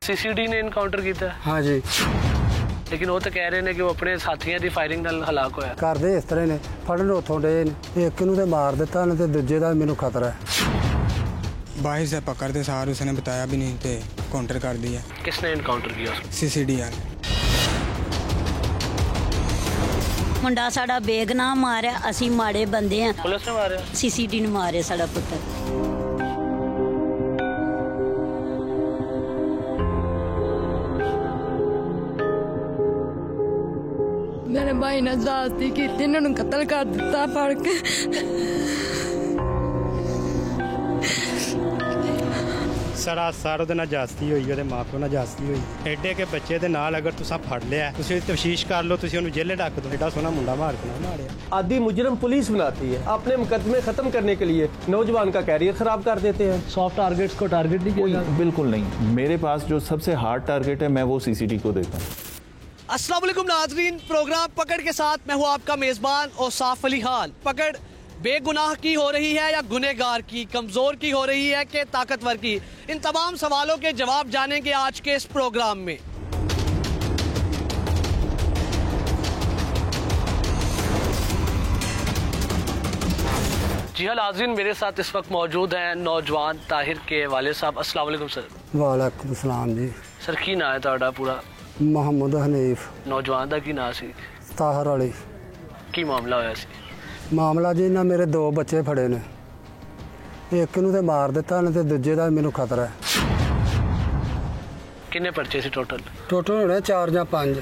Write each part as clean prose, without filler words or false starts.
CCD ने encounter किया? हाँ जी। लेकिन वो तो कह रहे हैं कि वो अपने साथियों की फायरिंग नाल हलाक होया। करदे इस तरह ने, फड़न उतों डे ने, एक नूं ते मार दिता ने ते दूजे दा मैनूं खतरा है। बाहर से पकड़ते सार उसने बताया भी नहीं थे, काउंटर कर दिया। किसने इनकाउंटर किया? सीसीडी वाले। मुंडा साडा बेगनाम मारिया, असी माड़े बंदे हैं। पुलिस ने मारिया? सीसीडी ने मारे साडा पुत्र। मेरे भाई ने जाती की इन्होंने कत्ल कर दिता फड़ के। सरासर ਉਹਦੇ ਨਾਲ ਜਾਸਤੀ ਹੋਈ, ਉਹਦੇ ਮਾਪਿਓ ਨਾਲ ਜਾਸਤੀ ਹੋਈ। ਐਡੇ ਕੇ ਬੱਚੇ ਦੇ ਨਾਲ ਅਗਰ ਤੁਸੀਂ ਫੜ ਲਿਆ, ਤੁਸੀਂ ਤਫਤੀਸ਼ ਕਰ ਲਓ, ਤੁਸੀਂ ਉਹਨੂੰ ਜੇਲੇ ਢੱਕ ਦਿਓ। ਐਡਾ ਸੋਹਣਾ ਮੁੰਡਾ ਮਾਰ ਕੇ ਨਾ ਮਾਰਿਆ। आधी मुजरम पुलिस बनाती है, अपने मुकदमे खत्म करने के लिए नौजवान का कैरियर खराब कर देते हैं। सॉफ्ट टारगेट्स को टारगेट नहीं किया? बिल्कुल नहीं। मेरे पास जो सबसे हार्ड टारगेट है मैं वो सीसीडी को देता हूँ। अस्सलाम वालेकुम नाजरीन, प्रोग्राम पकड़ के साथ मैं हूँ आपका मेज़बान औसाफ अली खान। पकड़ बेगुनाह की हो रही है या गुनहगार की, कमज़ोर की हो रही है कि ताकतवर की, इन तमाम सवालों के जवाब जानेंगे आज के इस प्रोग्राम में। जी हाँ नाज़रीन, मेरे साथ इस वक्त मौजूद हैं नौजवान ताहिर के वाले साहब। अस्सलाम वालेकुम सर। वालेकुम सलाम जी। सर की ना है तुहाडा पूरा? मोहम्मद हनीफ। नौजवान दा की ना सी? ताहर वाली। की मामला होया सी? मामला जी ना मेरे दो बच्चे फड़े ने, एक नूं ते मार दिता ने ते दूजे दा मैनूं खतरा है। किन्ने पर्चे सी टोटल? टोटल होने 4 या 5।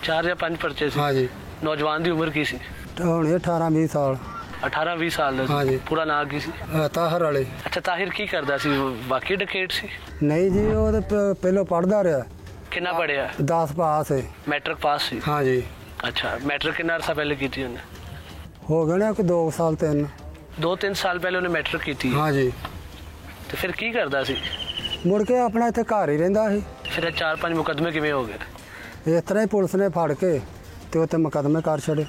4 या 5 पर्चे सी? हाँ जी। नौजवान की उम्र की सी? होनी 18-20 साल। 18-20 साल? हाँ जी। पूरा नाम की सी? ताहर वाली। अच्छा, ताहिर की करदा सी? वाकई डकैत सी? नहीं जी, वो ते पहलों पढ़दा रहा। कितना पढ़िया? 10 पास है। मैट्रिक पास सी? हाँ जी। अच्छा, मैट्रिक कितना अरसा पहले की थी उन्हें? हो गए ना 2 साल 3। 2-3 साल पहले उन्हें मैट्रिक की थी? हाँ जी। तो फिर की करदा सी? मुड़ के अपना इत्थे घर ही रहिंदा सी। फिर 4-5 मुकदमे किवें हो गए? इस तरह ही पुलिस ने फड़ के ते उत्ते मुकदमे कर छड़े।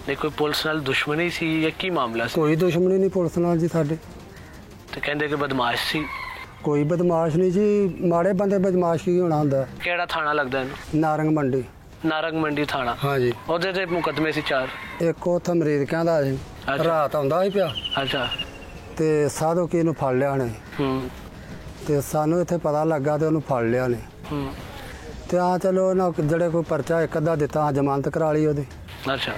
नहीं कोई पुलिस नाल दुश्मनी सी या की मामला सी? कोई दुश्मनी नहीं पुलिस नाल जी साडे। तो कहंदे कि बदमाश सी? कोई बदमाश नहीं जी, माड़े बंदे बदमाश ही होना हुंदा। केड़ा थाना लगदा है? नारंग मंडी। नारंग मंडी थाना? हाँ जी। ਉਹਦੇ ਤੇ ਮੁਕਦਮੇ ਸੀ 4? ਇੱਕ ਉੱਥੇ ਅਮਰੀਕਿਆਂ ਦਾ ਸੀ, ਰਾਤ ਆਉਂਦਾ ਸੀ ਪਿਆ। ਅੱਛਾ। ਤੇ ਸਾਧੂ ਕੀ ਨੂੰ ਫੜ ਲਿਆ ਨੇ। ਤੇ ਸਾਨੂੰ ਇੱਥੇ ਪਤਾ ਲੱਗਾ ਤੇ ਉਹਨੂੰ ਫੜ ਲਿਆ ਨੇ। ਤੇ ਆ ਚਲੋ ਨਾ ਜਿਹੜੇ ਕੋਈ ਪਰਚਾ ਇੱਕ ਅੱਧਾ ਦਿੱਤਾ, ਜ਼ਮਾਨਤ ਕਰਾ ਲਈ ਉਹਦੀ। ਅੱਛਾ।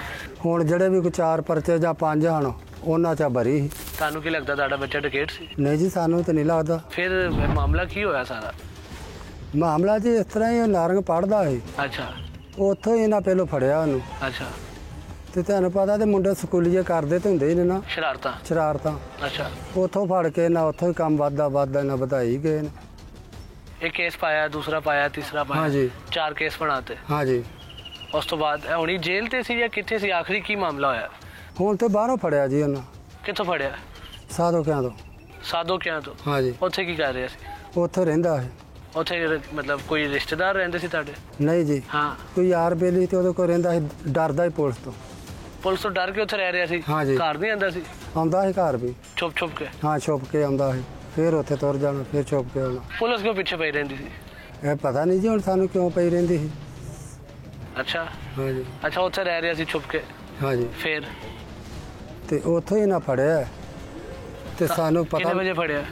ਹੁਣ ਜਿਹੜੇ ਵੀ ਕੋਈ 4 ਪਰਚੇ ਜਾਂ 5 ਹਨ ਉਹਨਾਂ 'ਚ ਬਰੀ ਸੀ। ਤੁਹਾਨੂੰ ਕੀ ਲੱਗਦਾ ਤੁਹਾਡਾ ਬੱਚਾ ਡਕੈਤ ਸੀ? ਨਹੀਂ ਜੀ, ਸਾਨੂੰ ਤਾਂ ਨਹੀਂ ਲੱਗਦਾ। ਫਿਰ ਮਾਮਲਾ ਕੀ ਹੋਇਆ ਸਾਰਾ? ਮਾਮਲਾ ਜੀ ਇਸ ਤਰ੍ਹਾਂ ਹੀ, ਨਾਰੰਗ ਪੜ੍ਹਦਾ ਸੀ। ਅੱਛਾ। ਉੱਥੋਂ ਹੀ ਇਹਨਾਂ ਪਹਿਲੋਂ ਫੜਿਆ ਉਹਨੂੰ। ਅੱਛਾ। ਤੇ ਤੁਹਾਨੂੰ ਪਤਾ ਤੇ ਮੁੰਡੇ ਸਕੂਲੀਏ ਕਰਦੇ ਤੇ ਹੁੰਦੇ ਹੀ ਨੇ ਨਾ ਸ਼ਰਾਰਤਾਂ। ਅੱਛਾ। ਉੱਥੋਂ ਫੜ ਕੇ ਨਾ ਉੱਥੋਂ ਹੀ ਕੰਮ ਵੱਧਦਾ ਨਾ ਵਧਾਈ ਗਏ ਨੇ। एक केस पाया, दूसरा पाया, तीसरा पाया। हाँ जी। 4 केस बनाते? हाँ जी। उस तो बाद हुणी जेल ते सी या किथे सी? आखिरी की मामला होया? ਹੁਣ ਤੇ ਬਾਹਰੋਂ ਫੜਿਆ ਜੀ ਉਹਨਾਂ। किथों फड़िया? ਸਾਧੋਕਿਆਂ ਤੋਂ। ਸਾਧੋਕਿਆਂ ਤੋਂ? हाँ जी। ਉੱਥੇ ਕੀ ਕਰ ਰਿਹਾ ਸੀ? ਉੱਥੇ ਰਹਿੰਦਾ ਹੈ। ਉੱਥੇ ਮਤਲਬ ਕੋਈ ਰਿਸ਼ਤੇਦਾਰ ਰਹਿੰਦੇ ਸੀ ਤੁਹਾਡੇ? ਨਹੀਂ ਜੀ। ਹਾਂ। ਕੋਈ ਯਾਰ ਬੇਲੀ ਤੇ ਉਹਦੇ ਕੋਲ ਰਹਿੰਦਾ ਸੀ, ਡਰਦਾ ਹੀ ਪੁਲਿਸ ਤੋਂ। ਪੁਲਿਸ ਤੋਂ ਡਰ ਕੇ ਉੱਥੇ ਰਹਿ ਰਿਹਾ ਸੀ? ਹਾਂ ਜੀ। ਘਰ ਨਹੀਂ ਆਉਂਦਾ ਸੀ? ਆਉਂਦਾ ਸੀ ਘਰ ਵੀ। ਛੁਪ ਕੇ? ਹਾਂ, ਛੁਪ ਕੇ ਆਉਂਦਾ ਸੀ, ਫਿਰ ਉੱਥੇ ਤੁਰ ਜਾਣਾ, ਫਿਰ ਛੁਪ ਕੇ ਆਉਣਾ। ਪੁਲਿਸ ਕਿਉਂ ਪਿੱਛੇ ਪਈ ਰਹਿੰਦੀ ਸੀ? ਇਹ ਪਤਾ ਨਹੀਂ ਜੀ ਹੁਣ ਸਾਨੂੰ ਕਿਉਂ ਪਈ ਰਹਿੰਦੀ ਸੀ। ਅੱਛਾ। ਹਾਂ ਜੀ। ਅੱਛਾ, ਉੱਥੇ ਰਹਿ ਰਿਹਾ ਸੀ ਛੁਪ ਕੇ? ਹਾਂ ਜੀ। ਫਿਰ? ਤੇ ਉੱਥੋਂ ਹੀ ਨਾ ਫੜਿਆ ਤੇ ਸਾਨੂੰ ਪਤਾ। ਕਿੰਨੇ ਵਜੇ ਫੜਿਆ?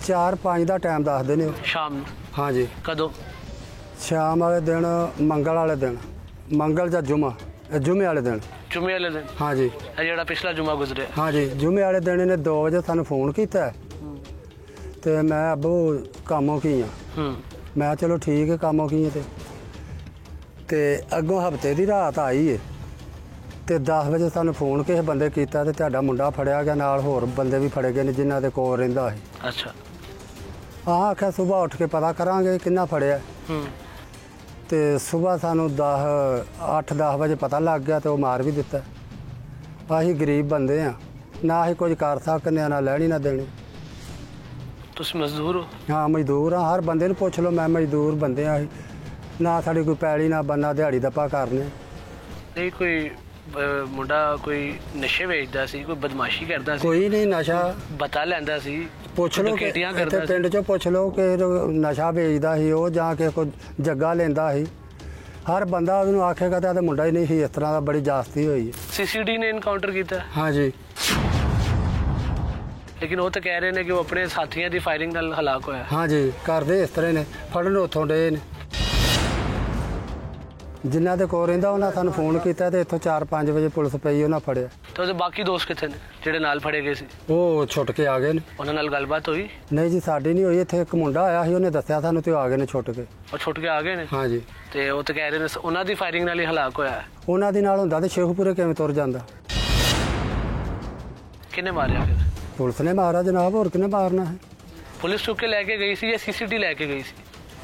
4-5 ਦਾ ਟਾਈਮ ਦੱਸਦੇ ਨੇ। ਸ਼ਾਮ ਨੂੰ? ਹਾਂ ਜੀ। ਕਦੋਂ? ਸ਼ਾਮ ਵਾਲੇ ਦਿਨ, ਮੰਗਲ ਵਾਲੇ ਦਿਨ, ਮੰਗਲ ਜਾਂ ਜੁਮੇ ਵਾਲੇ ਦਿਨ। ਜੁਮੇ ਵਾਲੇ ਦਿਨ? ਹਾਂ ਜੀ। ਇਹ ਜਿਹੜਾ ਪਿਛਲਾ ਜੁਮਾ ਗੁਜ਼ਰਿਆ? ਹਾਂ ਜੀ। ਜੁਮੇ ਵਾਲੇ ਦਿਨ ਇਹਨੇ 2 ਵਜੇ ਸਾਨੂੰ ਫੋਨ ਕੀਤਾ ਤੇ ਮੈਂ ਅੱਬੂ ਕੰਮੋਂ ਕੀ ਆ। ਮੈਂ ਚਲੋ ਠੀਕ ਹੈ, ਕੰਮੋਂ ਕੀ ਹੈ। ਤੇ ਅੱਗੋਂ ਹਫਤੇ ਦੀ ਰਾਤ ਆਈ ਹੈ ਤੇ 10 ਵਜੇ ਸਾਨੂੰ ਫੋਨ ਕਿਸੇ ਬੰਦੇ ਕੀਤਾ ਤੇ ਤੁਹਾਡਾ ਮੁੰਡਾ ਫੜਿਆ ਗਿਆ, ਨਾਲ ਹੋਰ ਬੰਦੇ ਵੀ ਫੜੇ ਗਏ ਨੇ ਜਿਨ੍ਹਾਂ ਦੇ ਕੋਲ ਰਹਿੰਦਾ ਸੀ। ਅੱਛਾ। ਆਖਿਆ ਸੁਬਾਹ ਉੱਠ ਕੇ ਪਤਾ ਕਰਾਂਗੇ ਕਿੰਨਾ ਫੜਿਆ। ਤੇ ਸੁਬਾਹ ਸਾਨੂੰ 8-10 ਵਜੇ ਪਤਾ ਲੱਗ ਗਿਆ ਤੇ ਉਹ ਮਾਰ ਵੀ ਦਿੱਤਾ। ਅਸੀਂ ਗਰੀਬ ਬੰਦੇ ਆ, ਨਾ ਅਸੀਂ ਕੁਝ ਕਰ ਸਕਦੇ ਆ, ਨਾ ਲੈਣੀ ਨਾ ਦੇਣੀ। ਤੁਸੀਂ ਮਜ਼ਦੂਰ ਹੋ? ਹਾਂ, ਮਜ਼ਦੂਰ ਆ। ਹਰ ਬੰਦੇ ਨੂੰ ਪੁੱਛ ਲਓ, ਮੈਂ ਮਜ਼ਦੂਰ ਬੰਦੇ ਆ। ਅਸੀਂ ਨਾ ਸਾਡੀ ਕੋਈ ਪੈਲੀ ਨਾ ਬੰਨਾ, ਦਿਹਾੜੀ ਦੱਪਾ ਕਰਨੇ। ਨਹੀਂ ਕੋਈ ਮੁੰਡਾ ਕੋਈ ਨਸ਼ੇ ਵੇਚਦਾ ਸੀ, ਕੋਈ ਬਦਮਾਸ਼ੀ ਕਰਦਾ ਸੀ? ਕੋਈ ਨਹੀਂ, ਨਸ਼ਾ ਬਤਾ ਲੈਂਦਾ ਸੀ? ਪੁੱਛ ਲਓ ਕਿ ਡਕੈਤੀਆਂ ਇੱਥੇ ਕਰਦਾ ਪਿੰਡ 'ਚੋਂ ਪੁੱਛ ਲਓ ਕਿ ਨਸ਼ਾ ਵੇਚਦਾ ਸੀ ਉਹ ਜਾਂ ਕਿ ਕੋਈ ਜੱਗਾ ਲੈਂਦਾ ਸੀ। ਹਰ ਬੰਦਾ ਉਹਨੂੰ ਆਖੇਗਾ ਤਾਂ ਮੁੰਡਾ ਹੀ ਨਹੀਂ ਸੀ। ਇਸ ਤਰ੍ਹਾਂ ਦਾ ਬੜੀ ਜਾਸਤੀ ਹੋਈ ਹੈ। ਸੀਸੀਡੀ ਨੇ ਇਨਕਾਊਂਟਰ ਕੀਤਾ ਹੈ? ਹਾਂਜੀ। ਲੇਕਿਨ ਉਹ ਤਾਂ ਕਹਿ ਰਹੇ ਨੇ ਕਿ ਉਹ ਆਪਣੇ ਸਾਥੀਆਂ ਦੀ ਫਾਇਰਿੰਗ ਨਾਲ ਹਲਾਕ ਹੋਇਆ। ਹਾਂਜੀ, ਕਰਦੇ ਇਸ ਤਰ੍ਹਾਂ ਨੇ, ਫੜਨ ਉੱਥੋਂ ਡੇ ਨੇ। ਜਿਨ੍ਹਾਂ ਦੇ ਕੋਲ ਰਹਿੰਦਾ ਉਹਨਾਂ ਸਾਨੂੰ ਫੋਨ ਕੀਤਾ ਤੇ ਇੱਥੋਂ 4-5 ਵਜੇ ਪੁਲਿਸ ਪਈ, ਉਹਨਾਂ ਫੜਿਆ। ਤੇ ਉਹਦੇ ਬਾਕੀ ਦੋਸਤ ਕਿੱਥੇ ਨੇ ਜਿਹੜੇ ਨਾਲ ਫੜੇ ਗਏ ਸੀ? ਉਹ ਛੁੱਟ ਕੇ ਆ ਗਏ ਨੇ। ਉਹਨਾਂ ਨਾਲ ਗੱਲਬਾਤ ਹੋਈ? ਨਹੀਂ ਜੀ, ਸਾਡੀ ਨਹੀਂ ਹੋਈ। ਇੱਥੇ ਇੱਕ ਮੁੰਡਾ ਆਇਆ ਸੀ, ਉਹਨੇ ਦੱਸਿਆ ਸਾਨੂੰ ਤੇ ਉਹ ਆ ਗਏ ਨੇ ਛੁੱਟ ਕੇ। ਉਹ ਛੁੱਟ ਕੇ ਆ ਗਏ ਨੇ? ਹਾਂਜੀ। ਤੇ ਉਹ ਤਾਂ ਕਹਿ ਰਹੇ ਨੇ ਉਹਨਾਂ ਦੀ ਫਾਇਰਿੰਗ ਨਾਲ ਹੀ ਹਲਾਕ ਹੋਇਆ ਹੈ। ਉਹਨਾਂ ਦੇ ਨਾਲ ਹੁੰਦਾ ਤੇ ਸ਼ੇਖੂਪੁਰੇ ਕਿਵੇਂ ਤੁਰ ਜਾਂਦਾ? ਕਿਹਨੇ ਮਾਰਿਆ ਫਿਰ? ਪੁਲਿਸ ਨੇ ਮਾਰਾ ਜਨਾਬ, ਹੋਰ ਕਿਹਨੇ ਮਾਰਨਾ ਹੈ? ਪੁਲਿਸ ਚੁੱਕ ਕੇ ਲੈ ਕੇ ਗਈ ਸੀ ਜਾਂ ਸੀਸੀਟੀ ਲੈ ਕੇ ਗਈ ਸੀ?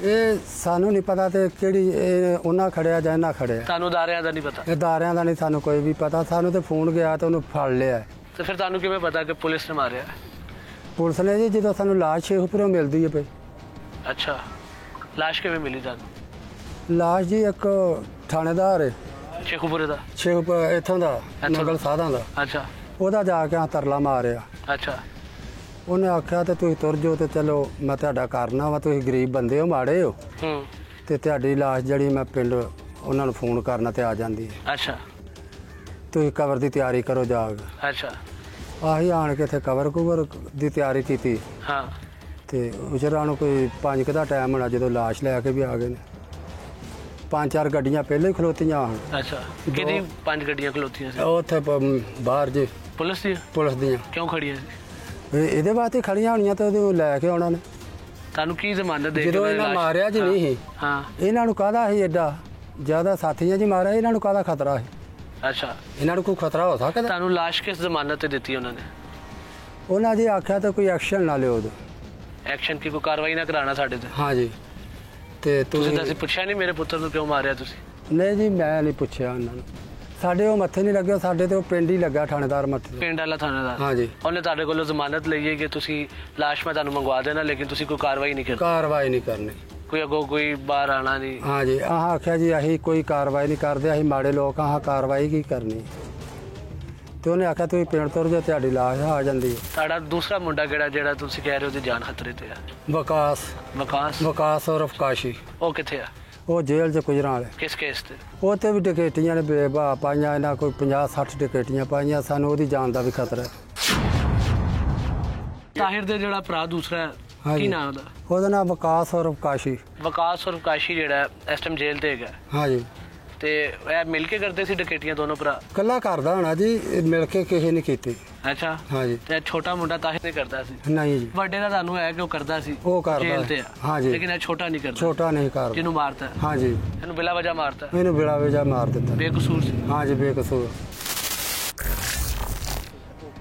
ਇਹ ਸਾਨੂੰ ਨਹੀਂ ਪਤਾ ਤੇ ਕਿਹੜੀ ਉਹਨਾਂ ਖੜਿਆ ਜਾਂ ਇਹਨਾਂ ਖੜਿਆ। ਤੁਹਾਨੂੰ ਅਦਾਰਿਆਂ ਦਾ ਨਹੀਂ ਪਤਾ? ਅਦਾਰਿਆਂ ਦਾ ਨਹੀਂ ਸਾਨੂੰ ਕੋਈ ਵੀ ਪਤਾ। ਸਾਨੂੰ ਤੇ ਫੋਨ ਗਿਆ ਤੇ ਉਹਨੂੰ ਫੜ ਲਿਆ। ਤੇ ਫਿਰ ਤੁਹਾਨੂੰ ਕਿਵੇਂ ਪਤਾ ਕਿ ਪੁਲਿਸ ਨੇ ਮਾਰਿਆ? ਪੁਲਿਸ ਨੇ ਜੀ ਜਦੋਂ ਸਾਨੂੰ ਲਾਸ਼ ਸ਼ੇਖੂਪੁਰੋਂ ਮਿਲਦੀ ਹੈ ਪਈ। ਅੱਛਾ, ਲਾਸ਼ ਕਿਵੇਂ ਮਿਲੀ ਤੁਹਾਨੂੰ? ਲਾਸ਼ ਜੀ ਇੱਕ ਥਾਣੇਦਾਰ ਹੈ ਸ਼ੇਖੂਪੁਰੇ ਦਾ? ਸ਼ੇਖੂਪੁਰ ਇੱਥੋਂ ਦਾ, ਨਗਲ ਸਾਧਾਂ ਦਾ। ਅੱਛਾ। ਉਹਦਾ ਜਾ ਕੇ ਤਰਲਾ ਮਾਰਿਆ। ਅੱਛਾ। ਉਹਨੇ ਆਖਿਆ ਤੇ ਤੁਸੀਂ ਤੁਰ ਜਾਓ ਤੇ ਚਲੋ ਮੈਂ ਤੁਹਾਡਾ ਕਰਨਾ ਵਾ, ਤੁਸੀਂ ਗਰੀਬ ਬੰਦੇ ਹੋ, ਮਾੜੇ ਹੋ, ਤੇ ਤੁਹਾਡੀ ਲਾਸ਼ ਜਿਹੜੀ ਮੈਂ ਪਿੰਡ ਉਹਨਾਂ ਨੂੰ ਫੋਨ ਕਰਨਾ ਤੇ ਆ ਜਾਂਦੀ ਹੈ। ਅੱਛਾ। ਤੁਸੀਂ ਕਬਰ ਦੀ ਤਿਆਰੀ ਕਰੋ ਜਾ ਕੇ। ਅੱਛਾ। ਆਹੀ ਆਣ ਕੇ ਇੱਥੇ ਕਬਰ ਦੀ ਤਿਆਰੀ ਕੀਤੀ। ਹਾਂ। ਤੇ ਉਚਰਾਂ ਨੂੰ ਕੋਈ 5 ਕੁ ਦਾ ਟਾਈਮ ਹੋਣਾ ਜਦੋਂ ਲਾਸ਼ ਲੈ ਕੇ ਵੀ ਆ ਗਏ ਨੇ। 5-4 ਗੱਡੀਆਂ ਪਹਿਲਾਂ ਹੀ ਖਲੋਤੀਆਂ ਹਨ। ਅੱਛਾ। ਕਿਹਦੀ 5 ਗੱਡੀਆਂ ਖਲੋਤੀਆਂ ਸੀ? ਉੱਥੇ ਬਾਹਰ ਜੀ ਪੁਲਿਸ ਦੀਆਂ? ਪੁਲਿਸ ਦੀਆਂ। ਕਿਉਂ ਖੜੀਆਂ ਸੀ? ਇਹਦੇ ਵਾਸਤੇ ਖੜੀਆਂ ਹੋਣੀਆਂ ਤੇ ਉਹਦੇ ਲੈ ਕੇ ਆਉਣਾ ਨੇ। ਤੁਹਾਨੂੰ ਕੀ ਜ਼ਮਾਨਤ ਦੇ? ਜਦੋਂ ਇਹਨਾਂ ਮਾਰਿਆ ਜੀ ਨਹੀਂ ਸੀ। ਹਾਂ। ਇਹਨਾਂ ਨੂੰ ਕਾਹਦਾ ਸੀ ਐਡਾ ਜ਼ਿਆਦਾ ਸਾਥੀਆਂ ਜੀ ਮਾਰਿਆ, ਇਹਨਾਂ ਨੂੰ ਕਾਹਦਾ ਖਤਰਾ ਸੀ? ਅੱਛਾ। ਇਹਨਾਂ ਨੂੰ ਕੋਈ ਖਤਰਾ ਹੋ ਸਕਦਾ? ਤੁਹਾਨੂੰ ਲਾਸ਼ ਕਿਸ ਜ਼ਮਾਨਤ ਤੇ ਦਿੱਤੀ ਉਹਨਾਂ ਨੇ? ਉਹਨਾਂ ਜੀ ਆਖਿਆ ਤਾਂ ਕੋਈ ਐਕਸ਼ਨ ਨਾ ਲਿਓ। ਐਕਸ਼ਨ ਕੀ? ਕੋਈ ਕਾਰਵਾਈ ਨਾ ਕਰਾਣਾ ਸਾਡੇ ਤੇ? ਹਾਂਜੀ। ਤੇ ਤੁਸੀਂ ਤਾਂ ਪੁੱਛਿਆ ਨਹੀਂ ਮੇਰੇ ਪੁੱਤਰ ਨੂੰ ਕਿਉਂ ਮਾਰਿਆ ਤੁਸੀਂ? ਨਹੀਂ ਜੀ, ਮੈਂ ਨਹੀਂ ਪੁੱਛਿਆ ਉਹਨਾਂ ਨੂੰ। ਸਾਡੇ ਉਹ ਮੱਥੇ ਨਹੀਂ ਲੱਗਿਆ, ਸਾਡੇ ਤੇ ਉਹ ਪਿੰਡ ਹੀ ਲੱਗਾ, ਥਾਣੇਦਾਰ ਮੱਥੇ। ਪਿੰਡ ਵਾਲਾ ਥਾਣੇਦਾਰ? ਹਾਂਜੀ। ਉਹਨੇ ਤੁਹਾਡੇ ਕੋਲੋਂ ਜ਼ਮਾਨਤ ਲਈ ਹੈ ਕਿ ਤੁਸੀਂ ਲਾਸ਼ ਮੈਂ ਤੁਹਾਨੂੰ ਮੰਗਵਾ ਦੇਣਾ, ਲੇਕਿਨ ਤੁਸੀਂ ਕੋਈ ਕਾਰਵਾਈ ਨਹੀਂ ਕਰਨੀ? ਕਾਰਵਾਈ ਨਹੀਂ ਕਰਨੀ। ਕੋਈ ਅੱਗੋਂ ਕੋਈ ਬਾਹਰ ਆਣਾ ਨਹੀਂ? ਹਾਂਜੀ। ਆਹ ਆਖਿਆ ਜੀ ਅਸੀਂ ਕੋਈ ਕਾਰਵਾਈ ਨਹੀਂ ਕਰਦੇ, ਅਸੀਂ ਮਾੜੇ ਲੋਕ, ਆਹ ਕਾਰਵਾਈ ਕੀ ਕਰਨੀ। ਤੇ ਉਹਨੇ ਆਖਿਆ ਤੁਸੀਂ ਪਿੰਡ ਤੁਰ ਜਾ, ਤੁਹਾਡੀ ਲਾਸ਼ ਆ ਜਾਂਦੀ ਹੈ। ਤੁਹਾਡਾ ਦੂਸਰਾ ਮੁੰਡਾ ਜਿਹੜਾ ਤੁਸੀਂ ਕਹਿ ਰਹੇ ਹੋ ਉਹਦੀ ਜਾਨ ਖਤਰੇ ਤੇ ਆ? ਵਿਕਾਸ। ਵਿਕਾਸ ਔਰ ਕਾਸ਼ੀ। ਉਹ ਕਿੱਥੇ ਆ? ਉਹ ਜੇਲ੍ਹ 'ਚ ਗੁਜਰਾਂ ਵਾਲੇ। ਕਿਸ ਕੇਸ ਤੇ? ਉਹ ਤੇ ਵੀ ਡਕੈਤੀਆਂ ਨੇ ਬੇਬਾ ਪਾਈਆਂ, ਇਹਨਾਂ ਕੋਈ 50-60 ਡਕੈਤੀਆਂ ਪਾਈਆਂ। ਸਾਨੂੰ ਉਹਦੀ ਜਾਨ ਦਾ ਵੀ ਖਤਰਾ ਹੈ। ਤਾਹਿਰ ਦੇ ਜਿਹੜਾ ਭਰਾ ਦੂਸਰਾ ਕੀ ਨਾਮ ਉਹਦਾ? ਉਹਦਾ ਨਾਮ ਵਿਕਾਸ ਔਰ ਕਾਸ਼ੀ। ਵਿਕਾਸ ਔਰ ਕਾਸ਼ੀ ਜਿਹੜਾ ਇਸ ਟਾਈਮ ਜੇਲ੍ਹ ਤੇ ਹੈਗਾ? ਹਾਂਜੀ। ਤੇ ਇਹ ਮਿਲ ਕੇ ਕਰਦੇ ਸੀ ਡਕੈਤੀਆਂ ਦੋਨੋਂ ਭਰਾ? ਕੱਲਾ ਕਰਦਾ ਹੋਣਾ ਜੀ, ਮਿਲ ਕੇ ਕਿਸੇ ਨੇ ਕੀਤੀ। ਅੱਛਾ। ਹਾਂਜੀ। ਤੇ ਛੋਟਾ ਮੁੰਡਾ ਤਾਹਿਰ ਨੇ ਕਰਦਾ ਸੀ? ਨਹੀਂ ਜੀ। ਵੱਡੇ ਦਾ ਤੁਹਾਨੂੰ ਹੈ ਕਿ ਉਹ ਕਰਦਾ ਸੀ? ਉਹ ਕਰਦਾ ਜੇਲ੍ਹ ਤੇ ਆ? ਹਾਂਜੀ। ਲੇਕਿਨ ਇਹ ਛੋਟਾ ਨਹੀਂ ਕਰਦਾ? ਛੋਟਾ ਨਹੀਂ ਕਰਦਾ। ਜਿਹਨੂੰ ਮਾਰਤਾ? ਹਾਂਜੀ। ਇਹਨੂੰ ਬਿਲਾ ਵਜ੍ਹਾ ਮਾਰਤਾ? ਇਹਨੂੰ ਬਿਲਾ ਵਜ੍ਹਾ ਮਾਰ ਦਿੱਤਾ। बेकसूर से? हाँ जी, बेकसूर।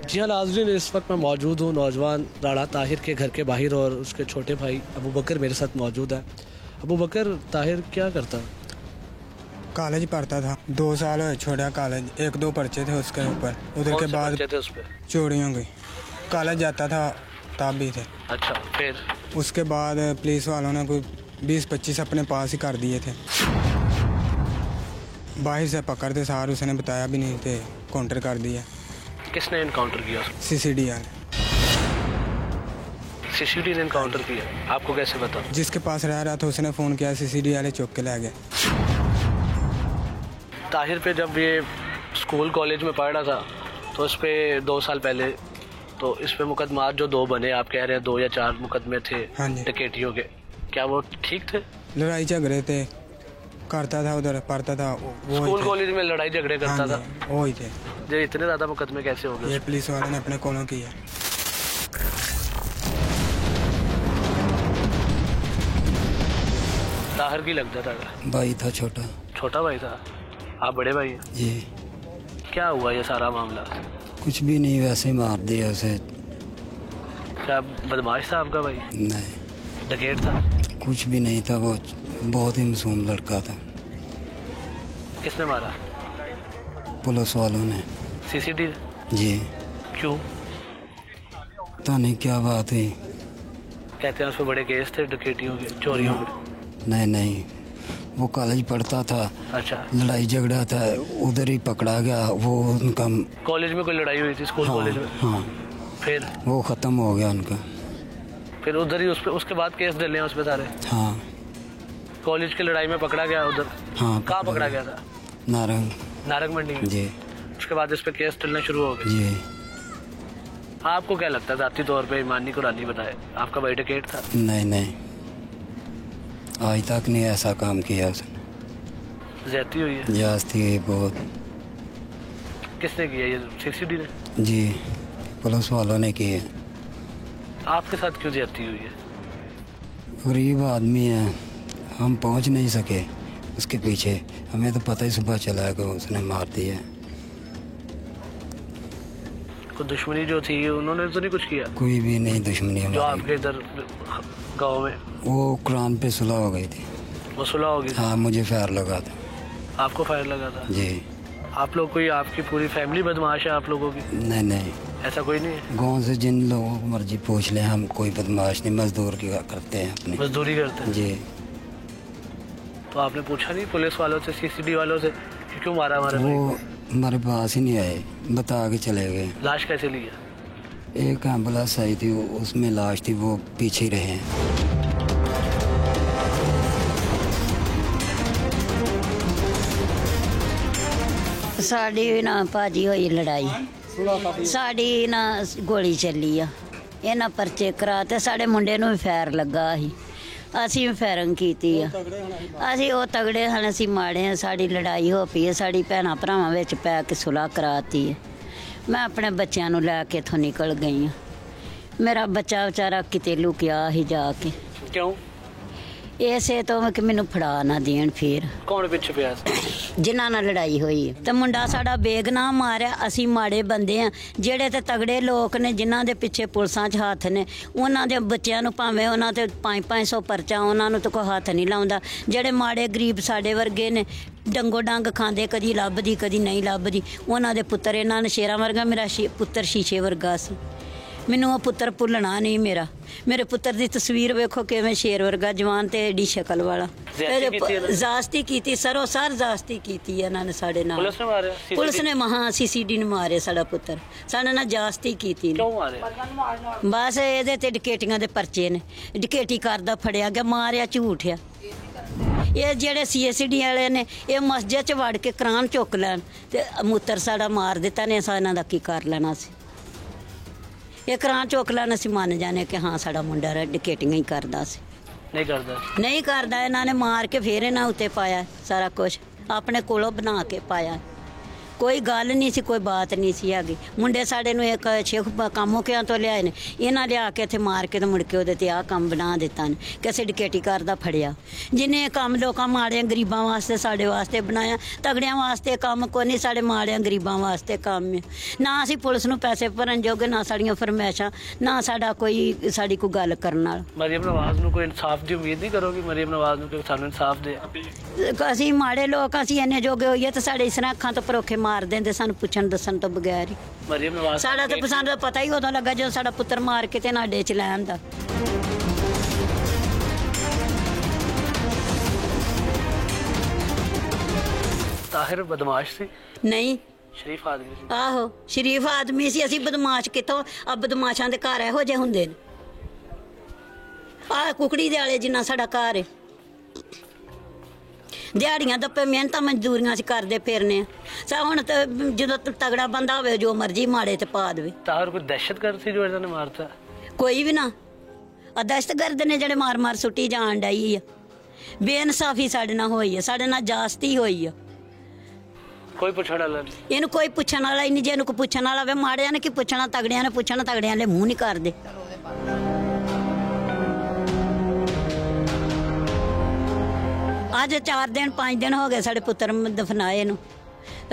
जी हाँ नाज़रीन, इस वक्त मैं मौजूद हूँ नौजवान राणा ताहिर के घर के बाहर और उसके छोटे भाई अबू बकर मेरे साथ मौजूद है। अबू बकर, ताहिर क्या करता? कॉलेज पढ़ता था। 2 साल छोड़ा कॉलेज, 1-2 पर्चे थे उसके ऊपर। उधर के बाद चोरियों की। कॉलेज जाता था तब भी थे। अच्छा। फिर उसके बाद पुलिस वालों ने कोई 20-25 अपने पास ही कर दिए थे। बाहर से पकड़ते सार उसने बताया भी नहीं थे, काउंटर कर दिया। किसने इनकाउंटर किया? सीसीडी वाले। सीसीडी ने इनकाउंटर किया? आपको कैसे पता? जिसके पास रह रहा था उसने फ़ोन किया, सीसीडी वाले चौक के ले गए। ताहिर पे जब ये स्कूल कॉलेज में पढ़ रहा था तो इस पर 2 साल पहले तो इस पे मुकदमा जो 2 बने, आप कह रहे हैं 2 या 4 मुकदमे थे डकैतियों के, क्या वो ठीक थे? लड़ाई झगड़े थे, करता था उधर, पढ़ता था। स्कूल कॉलेज में लड़ाई झगड़े करता था? वो ही थे। ये इतने ज़्यादा मुकदमे कैसे हो गए? ये पुलिस वाले ने अपने कोलों किया। ताहिर की लगता था? भाई था छोटा। छोटा भाई था? आप बड़े भाई हैं? जी। क्या हुआ ये सारा मामला? कुछ भी नहीं, वैसे ही मार दिया उसे। क्या बदमाश था आपका भाई? नहीं। डकैत था? कुछ भी नहीं था, वो बहुत ही मासूम लड़का था। किसने मारा? पुलिस वालों ने। सीसीडी? जी। क्यों? पता नहीं क्या बात है। कहते हैं उसमें बड़े केस थे डकैतियों के, चोरियों के। नहीं, वो कॉलेज पढ़ता था। अच्छा। लड़ाई झगड़ा था, उधर ही पकड़ा गया। वो उनका कॉलेज में कोई लड़ाई हुई थी? स्कूल कॉलेज में? हाँ। फिर वो ख़त्म हो गया उनका। फिर उधर ही उसके बाद केस डले हैं उस पे सारे? हाँ। कॉलेज की लड़ाई में पकड़ा गया उधर? हाँ। कहाँ पकड़ा गया था? नारंग मंडी में? जी। उसके बाद इस पे केस डलना शुरू हो गए? जी। आपको क्या लगता है जाती तौर पे ईमानी कुरानी बताए आपका भाई डकैत था? नहीं, आज तक नहीं ऐसा काम किया उसने। ज्यादती हुई है? ज्यादती बहुत। किसने किया ये? सीसीडी ने? जी, पुलिस वालों ने की है। आपके साथ क्यों ज्यादती हुई है? गरीब आदमी है, हम पहुंच नहीं सके उसके पीछे। हमें तो पता ही सुबह चला कि उसने मार दिया। कोई दुश्मनी जो थी उन्होंने तो नहीं कुछ किया? कोई भी नहीं दुश्मनी जो आपके इधर गाँव में? वो कुरान पे सुलह हो गई थी। वो सुलह हो गई? हाँ, मुझे फायर लगा था। आपको फायर लगा था? जी। आप लोग कोई आपकी पूरी फैमिली बदमाश है आप लोगों की? नहीं, ऐसा कोई नहीं है? गाँव से जिन लोगों को मर्जी पूछ ले, हम कोई बदमाश नहीं, मजदूर की करते हैं अपनी। मजदूरी करते हैं? जी। तो आपने पूछा नहीं पुलिस वालों से, सीसीडी वालों से क्यों मारा हमारे? वो हमारे पास ही नहीं आए, बता के चले गए। लाश कैसे ली है? एक एम्बुलेंस आई थी, उसमें लाश थी, वो पीछे ही रहे हैं। ਸਾਡੀ ਨਾ ਭਾਜੀ ਹੋਈ ਲੜਾਈ, ਸਾਡੀ ਨਾ ਗੋਲੀ ਚੱਲੀ ਆ, ਇਹਨਾਂ ਪਰਚੇ ਕਰਾ ਤੇ ਸਾਡੇ ਮੁੰਡੇ ਨੂੰ ਵੀ ਫੈਰ ਲੱਗਾ ਸੀ, ਅਸੀਂ ਵੀ ਫੈਰਿੰਗ ਕੀਤੀ ਆ। ਅਸੀਂ ਉਹ ਤਗੜੇ ਹਨ, ਅਸੀਂ ਮਾੜੇ ਆ, ਸਾਡੀ ਲੜਾਈ ਹੋ ਪਈ ਹੈ, ਸਾਡੀ ਭੈਣਾਂ ਭਰਾਵਾਂ ਵਿੱਚ ਪੈ ਕੇ ਸੁਲਾਹ ਕਰਾਤੀ ਹੈ। ਮੈਂ ਆਪਣੇ ਬੱਚਿਆਂ ਨੂੰ ਲੈ ਕੇ ਇੱਥੋਂ ਨਿਕਲ ਗਈ ਹਾਂ। ਮੇਰਾ ਬੱਚਾ ਵਿਚਾਰਾ ਕਿਤੇ ਲੁਕਿਆ ਸੀ ਜਾ ਕੇ। ਕਿਉਂ? ਇਸੇ ਤੋਂ ਕਿ ਮੈਨੂੰ ਫੜਾ ਨਾ ਦੇਣ। ਫਿਰ ਕੌਣ ਪਿੱਛੇ ਪਿਆ ਸੀ? ਜਿਨ੍ਹਾਂ ਨਾਲ ਲੜਾਈ ਹੋਈ ਤੇ ਮੁੰਡਾ ਸਾਡਾ ਬੇਗਨਾਹ ਮਾਰਿਆ। ਅਸੀਂ ਮਾੜੇ ਬੰਦੇ ਆ, ਜਿਹੜੇ ਤੇ ਤਗੜੇ ਲੋਕ ਨੇ ਜਿਨ੍ਹਾਂ ਦੇ ਪਿੱਛੇ ਪੁਲਿਸਾਂ 'ਚ ਹੱਥ ਨੇ, ਉਹਨਾਂ ਦੇ ਬੱਚਿਆਂ ਨੂੰ ਭਾਵੇਂ ਉਹਨਾਂ ਤੇ 500 ਪਰਚਾ, ਉਹਨਾਂ ਨੂੰ ਤਾਂ ਕੋਈ ਹੱਥ ਨਹੀਂ ਲਾਉਂਦਾ। ਜਿਹੜੇ ਮਾੜੇ ਗਰੀਬ ਸਾਡੇ ਵਰਗੇ ਨੇ, ਡੰਗੋ ਡੰਗ ਖਾਂਦੇ, ਕਦੀ ਲੱਭਦੀ ਕਦੀ ਨਹੀਂ ਲੱਭਦੀ, ਉਹਨਾਂ ਦੇ ਪੁੱਤਰ, ਇਹਨਾਂ ਨੇ ਸ਼ੇਰਾਂ ਵਰਗਾ, ਮੇਰਾ ਪੁੱਤਰ ਸ਼ੀਸ਼ੇ ਵਰਗਾ ਸੀ। ਮੈਨੂੰ ਉਹ ਪੁੱਤਰ ਭੁੱਲਣਾ ਨਹੀਂ ਮੇਰਾ। ਮੇਰੇ ਪੁੱਤਰ ਦੀ ਤਸਵੀਰ ਵੇਖੋ ਕਿਵੇਂ ਸ਼ੇਰ ਵਰਗਾ ਜਵਾਨ ਤੇ ਏਡੀ ਸ਼ਕਲ ਵਾਲਾ। ਜ਼ਾਸਤੀ ਕੀਤੀ, ਸਰੋ ਸਰ ਜ਼ਾਸਤੀ ਕੀਤੀ ਇਹਨਾਂ ਨੇ ਸਾਡੇ ਨਾਲ। ਪੁਲਿਸ ਨੇ ਮਾਰਿਆ? ਪੁਲਿਸ ਨੇ ਮਹਾਂ ਸੀਸੀਡੀ ਨੇ ਮਾਰਿਆ ਸਾਡਾ ਪੁੱਤਰ, ਸਾਡੇ ਨਾਲ ਜ਼ਾਸਤੀ ਕੀਤੀ। ਕਿਉਂ ਮਾਰਿਆ? ਬਸ ਇਹਦੇ ਤੇ ਡਕੈਟੀਆਂ ਦੇ ਪਰਚੇ ਨੇ, ਡਕੈਟੀ ਕਰਦਾ ਫੜਿਆ ਗਿਆ, ਮਾਰਿਆ ਝੂਠ ਆ। ਇਹ ਜਿਹੜੇ ਸੀਸੀਡੀ ਵਾਲੇ ਨੇ, ਇਹ ਮਸਜਿਦ 'ਚ ਵੜ ਕੇ ਕੁਰਾਨ ਚੁੱਕ ਲੈਣ ਤੇ ਮੂਤਰ ਸਾਡਾ ਮਾਰ ਦਿੱਤਾ ਨੇ, ਇਹਨਾਂ ਦਾ ਕੀ ਕਰ ਲੈਣਾ ਸੀ? ਇਹ ਕੁਰਾਨ ਚੁੱਕ ਲੈਣ, ਅਸੀਂ ਮੰਨ ਜਾਣੇ ਕਿ ਹਾਂ ਸਾਡਾ ਮੁੰਡਾ ਡਕੈਟੀਆਂ ਹੀ ਕਰਦਾ ਸੀ। ਨਹੀਂ ਕਰਦਾ। ਇਹਨਾਂ ਨੇ ਮਾਰ ਕੇ ਫਿਰ ਇਹਨਾਂ ਉੱਤੇ ਪਾਇਆ ਸਾਰਾ ਕੁਝ, ਆਪਣੇ ਕੋਲੋਂ ਬਣਾ ਕੇ ਪਾਇਆ। ਕੋਈ ਗੱਲ ਨਹੀਂ ਸੀ, ਕੋਈ ਬਾਤ ਨਹੀਂ ਸੀ ਹੈਗੀ। ਮੁੰਡੇ ਸਾਡੇ ਨੂੰ ਇੱਕ ਸ਼ੇਖ ਕਾਮੋਕਿਆਂ ਤੋਂ ਲਿਆਏ ਨੇ, ਇਹਨਾਂ ਲਿਆ ਕੇ ਇੱਥੇ ਮਾਰ ਕੇ ਤੇ ਮੁੜ ਕੇ ਉਹਦੇ ਤੇ ਆਹ ਕੰਮ ਬਣਾ ਦਿੱਤਾ ਨੇ ਕਿ ਅਸੀਂ ਡਕੈਟੀ ਕਰਦਾ ਫੜਿਆ। ਜਿਹਨੇ ਕੰਮ ਲੋਕਾਂ ਮਾੜਿਆਂ ਗਰੀਬਾਂ ਵਾਸਤੇ ਸਾਡੇ ਵਾਸਤੇ ਬਣਾਇਆ, ਤਗੜਿਆਂ ਵਾਸਤੇ ਕੰਮ ਕੋਈ ਨਹੀਂ, ਸਾਡੇ ਮਾੜਿਆਂ ਗਰੀਬਾਂ ਵਾਸਤੇ ਕੰਮ ਹੈ। ਨਾ ਅਸੀਂ ਪੁਲਿਸ ਨੂੰ ਪੈਸੇ ਭਰਨ ਜੋਗੇ, ਨਾ ਸਾਡੀਆਂ ਫਰਮਾਇਸ਼ਾਂ, ਨਾ ਸਾਡਾ ਕੋਈ ਸਾਡੀ ਕੋਈ ਗੱਲ ਕਰਨ ਨਾਲ। ਮਰੀਮ ਨਵਾਜ਼ ਨੂੰ ਕੋਈ ਇਨਸਾਫ ਦੀ ਉਮੀਦ ਨਹੀਂ ਕਰੋਗੇ? ਮਰੀਮ ਨਵਾਜ਼ ਨੂੰ ਕਿ ਸਾਨੂੰ ਇਨਸਾਫ ਦੇ? ਅਸੀਂ ਮਾੜੇ ਲੋਕ, ਅਸੀਂ ਇੰਨੇ ਜੋਗੇ ਹੋਈਏ ਤੇ ਸਾਡੇ ਇਸ ਤਰ੍ਹਾਂ ਅੱਖਾਂ ਤੋਂ ਪਰੋਖੇ ਮਾਰ ਦਿੰਦੇ ਸਾਨੂੰ ਪੁੱਛਣ ਦੱਸਣ ਤੋਂ ਬਗੈਰ ਹੀ। ਮਰੀਮ ਨਵਾਜ਼ ਸਾਡਾ ਤਾਂ ਪਸੰਦ ਦਾ ਪਤਾ ਹੀ ਉਦੋਂ ਲੱਗਾ ਜਦੋਂ ਸਾਡਾ ਪੁੱਤਰ ਮਾਰ ਕੇ ਤੇ ਨਾਡੇ 'ਚ ਲੈਣ ਦਾ। ਤਾਹਿਰ ਬਦਮਾਸ਼ ਸੀ? ਨਹੀਂ, ਸ਼ਰੀਫ ਆਦਮੀ ਸੀ। ਆਹੋ ਸ਼ਰੀਫ ਆਦਮੀ ਸੀ। ਅਸੀਂ ਬਦਮਾਸ਼ ਕਿੱਥੋਂ? ਆ ਬਦਮਾਸ਼ਾਂ ਦੇ ਘਰ ਇਹੋ ਜਿਹੇ ਹੁੰਦੇ ਨੇ। ਆਹ ਕੁਕੜੀ ਦੇ ਆਲੇ ਜਿੰਨਾ ਸਾਡਾ ਘਰ ਹੈ, ਦਿਹਾੜੀਆਂ ਦੱਪੇ ਮਿਹਨਤਾਂ ਮਜ਼ਦੂਰੀਆਂ ਅਸੀਂ ਕਰਦੇ ਫਿਰਨੇ ਆ। ਹੁਣ ਤਾਂ ਜਦੋਂ ਤਗੜਾ ਬੰਦਾ ਹੋਵੇ ਜੋ ਮਰਜ਼ੀ ਮਾੜੇ ਤੇ ਪਾ ਦੇਵੇ। ਤਾਹਿਰ ਕੋਈ ਦਹਿਸ਼ਤਗਰਦ ਸੀ ਜੋ ਇਹਨਾਂ ਨੇ ਮਾਰਤਾ? ਕੋਈ ਵੀ ਨਾ। ਆ ਦਹਿਸ਼ਤਗਰਦ ਨੇ ਜਿਹੜੇ ਮਾਰ ਮਾਰ ਸੁੱਟੀ ਜਾਣ ਡਈ ਆ। ਬੇਇਨਸਾਫੀ ਸਾਡੇ ਨਾਲ ਹੋਈ ਆ, ਸਾਡੇ ਨਾਲ ਜਾਸਤੀ ਹੋਈ ਆ। ਕੋਈ ਪੁੱਛਣ ਵਾਲਾ ਨਹੀਂ ਇਹਨੂੰ, ਕੋਈ ਪੁੱਛਣ ਵਾਲਾ ਹੀ ਨਹੀਂ। ਜੇ ਇਹਨੂੰ ਕੋਈ ਪੁੱਛਣ ਵਾਲਾ ਹੋਵੇ, ਮਾੜਿਆਂ ਨੇ ਕੀ ਪੁੱਛਣਾ, ਤਗੜਿਆਂ ਨੇ ਪੁੱਛਣਾ, ਤਗੜਿਆਂ ਦੇ ਮੂੰਹ ਨਹੀਂ ਕਰਦੇ। ਅੱਜ 4 ਦਿਨ 5 ਦਿਨ ਹੋ ਗਏ ਸਾਡੇ ਪੁੱਤਰ ਦਫਨਾਏ ਨੂੰ,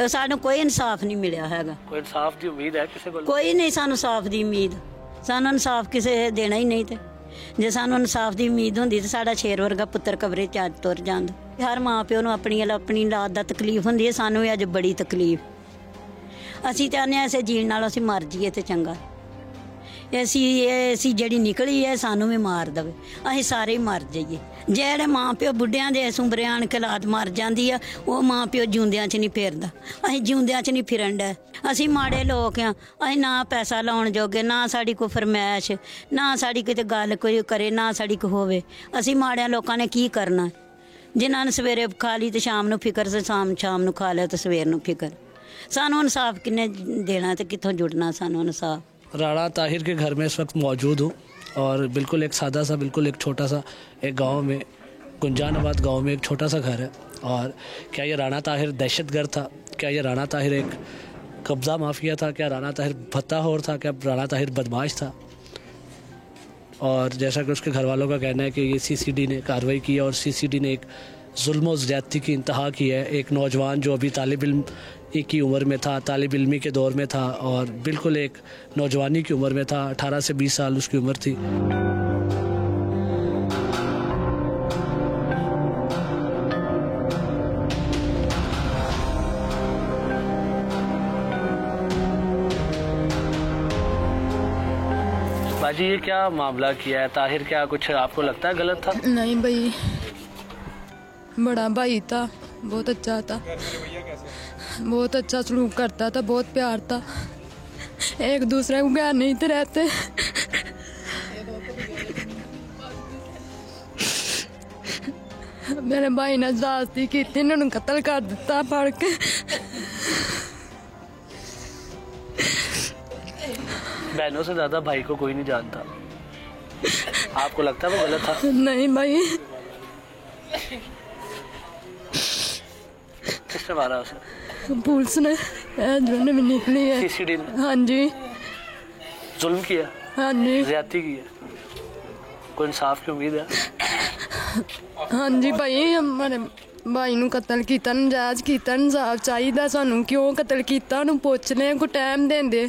ਸਾਨੂੰ ਕੋਈ ਇਨਸਾਫ ਨਹੀਂ ਮਿਲਿਆ ਹੈਗਾ। ਕੋਈ ਇਨਸਾਫ ਦੀ ਉਮੀਦ ਹੈ ਕਿਸੇ ਕੋਲ? ਕੋਈ ਨਹੀਂ ਸਾਨੂੰ ਇਨਸਾਫ ਦੀ ਉਮੀਦ। ਸਾਨੂੰ ਇਨਸਾਫ ਕਿਸੇ ਦੇਣਾ ਹੀ ਨਹੀਂ। ਤੇ ਜੇ ਸਾਨੂੰ ਇਨਸਾਫ ਦੀ ਉਮੀਦ ਹੁੰਦੀ ਤਾਂ ਸਾਡਾ ਸ਼ੇਰ ਵਰਗਾ ਪੁੱਤਰ ਕਬਰੇ 'ਚ ਅੱਜ ਤੁਰ ਜਾਂਦਾ। ਹਰ ਮਾਂ ਪਿਓ ਨੂੰ ਆਪਣੀ ਔਲਾਦ ਦਾ ਤਕਲੀਫ ਹੁੰਦੀ ਹੈ, ਸਾਨੂੰ ਵੀ ਅੱਜ ਬੜੀ ਤਕਲੀਫ। ਅਸੀਂ ਤਾਂ ਆਨੇ ਐਸੇ ਜੀਣ ਨਾਲੋਂ ਅਸੀਂ ਮਰ ਜਾਈਏ ਤੇ ਚੰਗਾ। ਅਸੀਂ ਜਿਹੜੀ ਨਿਕਲੀ ਹੈ ਸਾਨੂੰ ਵੀ ਮਾਰ ਦੇਵੇ, ਅਸੀਂ ਸਾਰੇ ਹੀ ਮਰ ਜਾਈਏ। ਜਿਹੜੇ ਮਾਂ ਪਿਓ ਬੁੱਢਿਆਂ ਦੇ ਸੁੰਬਰਿਆਂ ਆਣ ਕੇ ਲਾਤ ਮਰ ਜਾਂਦੀ ਆ, ਉਹ ਮਾਂ ਪਿਓ ਜਿਉਂਦਿਆਂ 'ਚ ਨਹੀਂ ਫਿਰਦਾ। ਅਸੀਂ ਜਿਉਂਦਿਆਂ 'ਚ ਨਹੀਂ ਫਿਰਨ ਡੈ। ਅਸੀਂ ਮਾੜੇ ਲੋਕ ਆ, ਅਸੀਂ ਨਾ ਪੈਸਾ ਲਾਉਣ ਜੋਗੇ, ਨਾ ਸਾਡੀ ਕੋਈ ਫਰਮਾਇਸ਼, ਨਾ ਸਾਡੀ ਕਿਤੇ ਗੱਲ ਕੋਈ ਕਰੇ, ਨਾ ਸਾਡੀ ਕੋਈ ਹੋਵੇ। ਅਸੀਂ ਮਾੜਿਆਂ ਲੋਕਾਂ ਨੇ ਕੀ ਕਰਨਾ? ਜਿਨ੍ਹਾਂ ਨੇ ਸਵੇਰੇ ਖਾ ਲਈ ਤੇ ਸ਼ਾਮ ਨੂੰ ਫਿਕਰ से ਸ਼ਾਮ ਨੂੰ ਖਾ ਲਿਆ ਤੇ ਸਵੇਰ ਨੂੰ ਫਿਕਰ। ਸਾਨੂੰ इंसाफ किन्ने देना तो कितों जुड़ना सानू इंसाफ। राणा ताहिर के घर में इस वक्त मौजूद हूँ और बिल्कुल एक सादा सा, बिल्कुल एक छोटा सा एक गांव में, गुंजानाबाद गांव में एक छोटा सा घर है। और क्या ये राणा ताहिर दहशतगर्द था? क्या ये राणा ताहिर एक कब्ज़ा माफिया था? क्या राणा ताहिर भत्ताखोर था? क्या राणा ताहिर बदमाश था? और जैसा कि उसके घर वालों का कहना है कि ये CCD ने कार्रवाई की और CCD ने एक जुल्म और ज़्यादती की इंतहा की है। एक नौजवान जो अभी तालिब इल्म की उम्र में था, तालिब इल्मी के दौर में था और बिल्कुल एक नौजवानी की उम्र में था, 18 से 20 साल उसकी उम्र थी। बाजी ये क्या मामला किया है ताहिर? क्या कुछ आपको लगता है गलत था? नहीं भाई, बड़ा भाई था, बहुत अच्छा था, बहुत अच्छा सलूक करता था, बहुत प्यार था, एक दूसरे को प्यार नहीं थे रहते। मेरे भाई ने जाती की थी, इन्होंने कत्ल कर दिता फड़ के। बहनों से ज्यादा भाई को कोई नहीं जानता। आपको लगता है वो गलत था? नहीं भाई। किसने मारा उसे? पुलिस ने, भी निकली है। CCD ने? हाँ जी। जुल्म किया? हाँ जी। ज्यादती की है? कोई इंसाफ की उम्मीद है? हाँ जी भाई, हमारे भाई नूं कत्ल कीता, नजायज़ कीता, इंसाफ चाहिए सानू। क्यों कत्ल कीता उन्होंने पुछने को टाइम देंदे,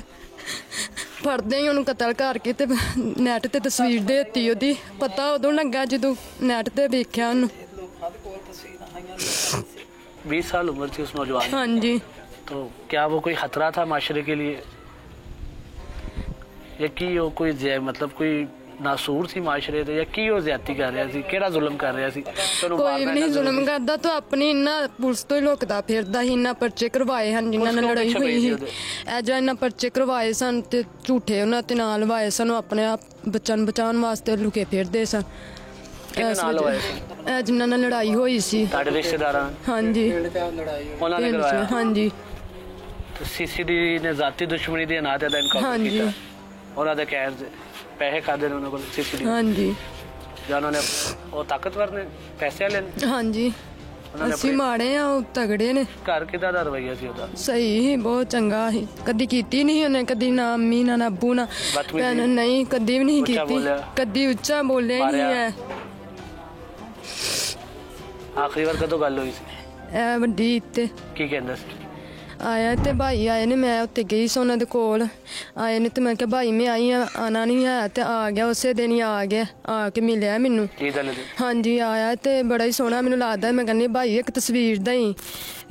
फड़दे ही उन्होंने कत्ल करके ते नैट ते तस्वीर देती ओदी। पता उदों लगा जो नैट ते देखा उन्होंने। 20 साल उम्र थी उस नौजवान। हाँ जी। तो क्या वो कोई खतरा था माशरे के लिए, या की वो कोई मतलब कोई नासूर थी माशरे ते, या की वो ज्यादती कर रहा सी? केड़ा जुल्म कर रहा सी? कोई भी नहीं जुल्म करदा, तो अपनी इन्ना पुलिस तो ही लुकदा फिरदा ही। इन्ना पर्चे करवाए हैं जिन्हां नाल लड़ाई हुई ही, ए जो इन्ना पर्चे करवाए सन ते झूठे उन्हां ते नाल लवाए सन, अपने आप बच्चन बचाउण वास्ते लुके फिरदे सन। जिन्हां नाल लड़ाई हुई सी तुहाडे रिश्तेदारां? हाँ जी, उन्हां ने करवाया? हाँ जी। तो CCD ने जाती दुश्मनी दे नां ते हाँ जी, उन्हां दे कहर दे पैसे खादे ने उन्हां कोल CCD? हाँ जी। ਜਾਂ ਉਹਨਾਂ ਨੇ ਉਹ ਤਾਕਤਵਰ ਨੇ, ਪੈਸੇ ਵਾਲੇ ਨੇ? हाँ जी। ਅਸੀਂ ਮਾੜੇ ਆ, ਉਹ ਤਗੜੇ ਨੇ। ਘਰ ਕਿਦਾਂ ਦਾ ਰਵਈਆ ਸੀ ਉਹਦਾ? ਸਹੀ ਹੀ, ਬਹੁਤ ਚੰਗਾ ਸੀ। ਕਦੀ ਕੀਤੀ ਨਹੀਂ ਉਹਨੇ, ਕਦੀ ਨਾ ਅੰਮੀ ਨਾ ਅੱਬੂ ਨਾ ਨਹੀਂ, ਕਦੀ ਵੀ ਨਹੀਂ ਕੀਤੀ, ਕਦੀ ਉੱਚਾ ਬੋਲਿਆ ਹੀ ਨਹੀਂ ਹੈ। ਆਖਰੀ ਵਾਰ ਕਦੋਂ ਗੱਲ ਹੋਈ ਸੀ? ਇਹ ਵੱਡੀ ਤੇ ਕੀ ਕਹਿੰਦਾ ਸੀ? ਆਇਆ ਤੇ ਭਾਈ ਆਏ ਨੇ, ਮੈਂ ਉੱਤੇ ਗਈ ਸੀ ਉਹਨਾਂ ਦੇ ਕੋਲ। ਆਏ ਨੇ ਤੇ ਮੈਂ ਕਿਹਾ ਭਾਈ ਮੈਂ ਆਈ ਆ, ਆਣਾ ਨਹੀਂ ਹੈ, ਤੇ ਆ ਗਿਆ ਉਸੇ ਦਿਨ ਹੀ ਆ ਗਿਆ, ਆ ਕੇ ਮਿਲਿਆ ਮੈਨੂੰ। ਹਾਂਜੀ ਆਇਆ ਤੇ ਬੜਾ ਹੀ ਸੋਹਣਾ ਮੈਨੂੰ ਲੱਗਦਾ। ਮੈਂ ਕਹਿੰਦੀ ਭਾਈ ਇੱਕ ਤਸਵੀਰ ਦਾ ਹੀ,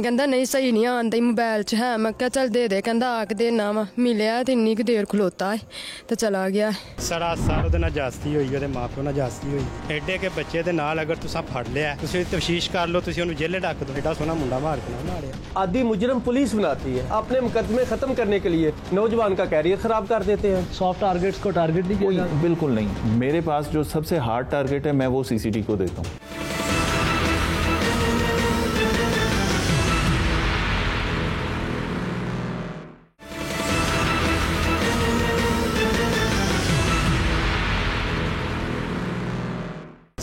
ਕਹਿੰਦਾ ਨਹੀਂ ਸਹੀ ਨਹੀਂ ਆਉਂਦਾ, ਮੋਬਾਈਲ 'ਚ ਹੈ। ਮੈਂ ਕਿਹਾ ਚੱਲ ਦੇ ਦੇ, ਕਹਿੰਦਾ ਆ ਕੇ ਦੇਣਾ ਵਾ। ਮਿਲਿਆ ਤੇ ਇੰਨੀ ਕੁ ਦੇਰ ਖਲੋਤਾ ਹੈ ਤੇ ਚਲਾ ਗਿਆ। ਸਰਾਸਰ ਉਹਦੇ ਨਾਲ ਜਾਸਤੀ ਹੋਈ, ਉਹਦੇ ਮਾਂ ਪਿਓ ਨਾਲ ਜਾਸਤੀ ਹੋਈ। ਐਡੇ ਕੇ ਬੱਚੇ ਦੇ ਨਾਲ ਅਗਰ ਤੁਸੀਂ ਫੜ ਲਿਆ, ਤੁਸੀਂ ਤਫਤੀਸ਼ ਕਰ ਲਓ, ਤੁਸੀਂ ਉਹਨੂੰ ਜੇਲੇ ਡੱਕ ਦਿਓ। ਐਡਾ ਸੋਹਣਾ ਮੁੰਡਾ ਮਾਰ ਕੇ ਨਾ ਮਾਰਿਆ। आदि मुजरम पुलिस बनाती है, अपने मुकदमे खत्म करने के लिए नौजवान का कैरियर खराब कर देते हैं। सॉफ्ट टारगेट्स को टारगेट नहीं किया? बिल्कुल नहीं। मेरे पास जो सबसे हार्ड टारगेट है मैं वो CCD को देता हूँ।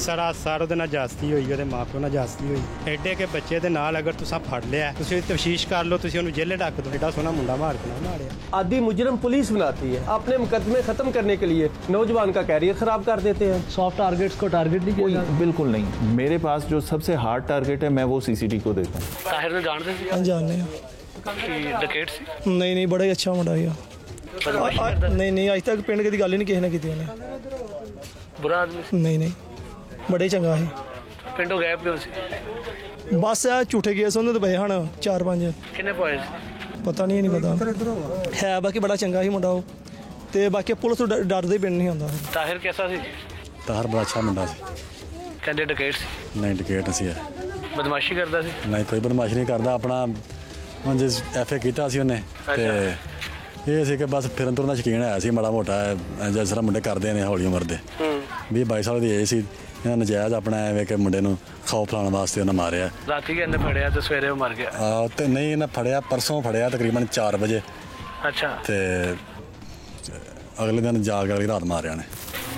ਸਰਾਸਰ ਉਹਦੇ ਨਾਲ ਜਾਸਤੀ ਹੋਈ, ਉਹਦੇ ਮਾਂ ਪਿਓ ਨਾਲ ਜਾਸਤੀ ਹੋਈ। ਐਡੇ ਕੇ ਬੱਚੇ ਦੇ ਨਾਲ ਅਗਰ ਤੁਸੀਂ ਫੜ ਲਿਆ, ਤੁਸੀਂ ਤਫਤੀਸ਼ ਕਰ ਲਓ, ਤੁਸੀਂ ਉਹਨੂੰ ਜੇਲੇ ਡੱਕ ਦਿਓ। ਐਡਾ ਸੋਹਣਾ ਮੁੰਡਾ ਮਾਰ ਕੇ ਨਾ ਮਾਰਿਆ। आदि मुजरम पुलिस बनाती है, अपने मुकदमे खत्म करने के लिए नौजवान का कैरियर खराब कर देते हैं। सॉफ्ट टारगेट्स को टारगेट नहीं किया? बिल्कुल नहीं। मेरे पास जो सबसे हार्ड टारगेट है मैं वो CCD को देता हूँ। ताहिर ਨੂੰ ਜਾਣਦੇ ਸੀ? ਜਾਣਦੇ ਆ। ਡਕੈਟ ਸੀ? ਨਹੀਂ ਨਹੀਂ, ਬੜਾ ਹੀ ਅੱਛਾ ਮੁੰਡਾ ਸੀ। ਨਹੀਂ ਨਹੀਂ, ਅੱਜ ਤੱਕ ਪਿੰਡ ਕਦੀ ਗੱਲ ਹੀ ਨਹੀਂ ਕਿਸੇ ਨੇ ਕੀਤੀ ਉਹਨੇ। ਬੁਰਾ ਆਦਮੀ ਸੀ? ਨਹੀਂ ਨਹੀਂ, ਬੜਾ ਹੀ ਚੰਗਾ ਸੀ। ਪਿੰਡੋਂ ਗਾਇਬ ਕਿਉਂ ਸੀ? ਬਸ ਆ ਝੂਠੇ ਕੇਸ ਉਹਦੇ ਤੇ ਪਏ ਹਨ 4-5। ਕਿੰਨੇ ਪੁਆਏ ਸੀ? ਪਤਾ ਨਹੀਂ ਪਤਾ ਹੈ। ਬਾਕੀ ਬੜਾ ਚੰਗਾ ਸੀ ਮੁੰਡਾ ਉਹ, ਤੇ ਬਾਕੀ ਪੁਲਿਸ ਤੋਂ ਡਰਦੇ ਪਿੰਡ ਨਹੀਂ ਆਉਂਦਾ। ਤਾਹਿਰ ਕੈਸਾ ਸੀ? ਤਾਹਿਰ ਬੜਾ ਅੱਛਾ ਮੁੰਡਾ ਸੀ। ਕਹਿੰਦੇ ਡਕੇਟ ਸੀ? नहीं डकैट नहीं है। ਬਦਮਾਸ਼ੀ ਕਰਦਾ ਸੀ? नहीं कोई बदमाशी नहीं करता अपना ਹੁਣ ਜਿਸ ਐਫਏ ਕੀਤਾ ਸੀ ਉਹਨੇ ਤੇ ਇਹ ਸੀ ਕਿ ਬਸ ਫਿਰਨ ਤੁਰਨ ਦਾ ਸ਼ੌਕੀਨ ਹੈ ਸੀ ਮਾੜਾ ਮੋਟਾ ਜਿਸ ਤਰ੍ਹਾਂ ਮੁੰਡੇ ਕਰਦੇ ਨੇ ਹੌਲੀ ਉਮਰ ਦੇ 20-22 ਸਾਲ ਦੀ ਏਜ ਸੀ ਇਹਨਾਂ ਨਜਾਇਜ਼ ਆਪਣਾ ਐਵੇਂ ਕਿ ਮੁੰਡੇ ਨੂੰ ਖੌਫ ਲਾਉਣ ਵਾਸਤੇ ਉਹਨੇ ਮਾਰਿਆ ਰਾਤੀ ਇਹਨੇ ਫੜਿਆ ਤੇ ਸਵੇਰੇ ਉਹ ਮਰ ਗਿਆ ਤੇ ਨਹੀਂ ਇਹਨੇ ਫੜਿਆ ਪਰਸੋਂ ਫੜਿਆ ਤਕਰੀਬਨ 4 ਵਜੇ ਅੱਛਾ ਤੇ ਅਗਲੇ ਦਿਨ ਜਾ ਕੇ ਅਗਲੀ ਰਾਤ ਮਾਰਿਆ ਨੇ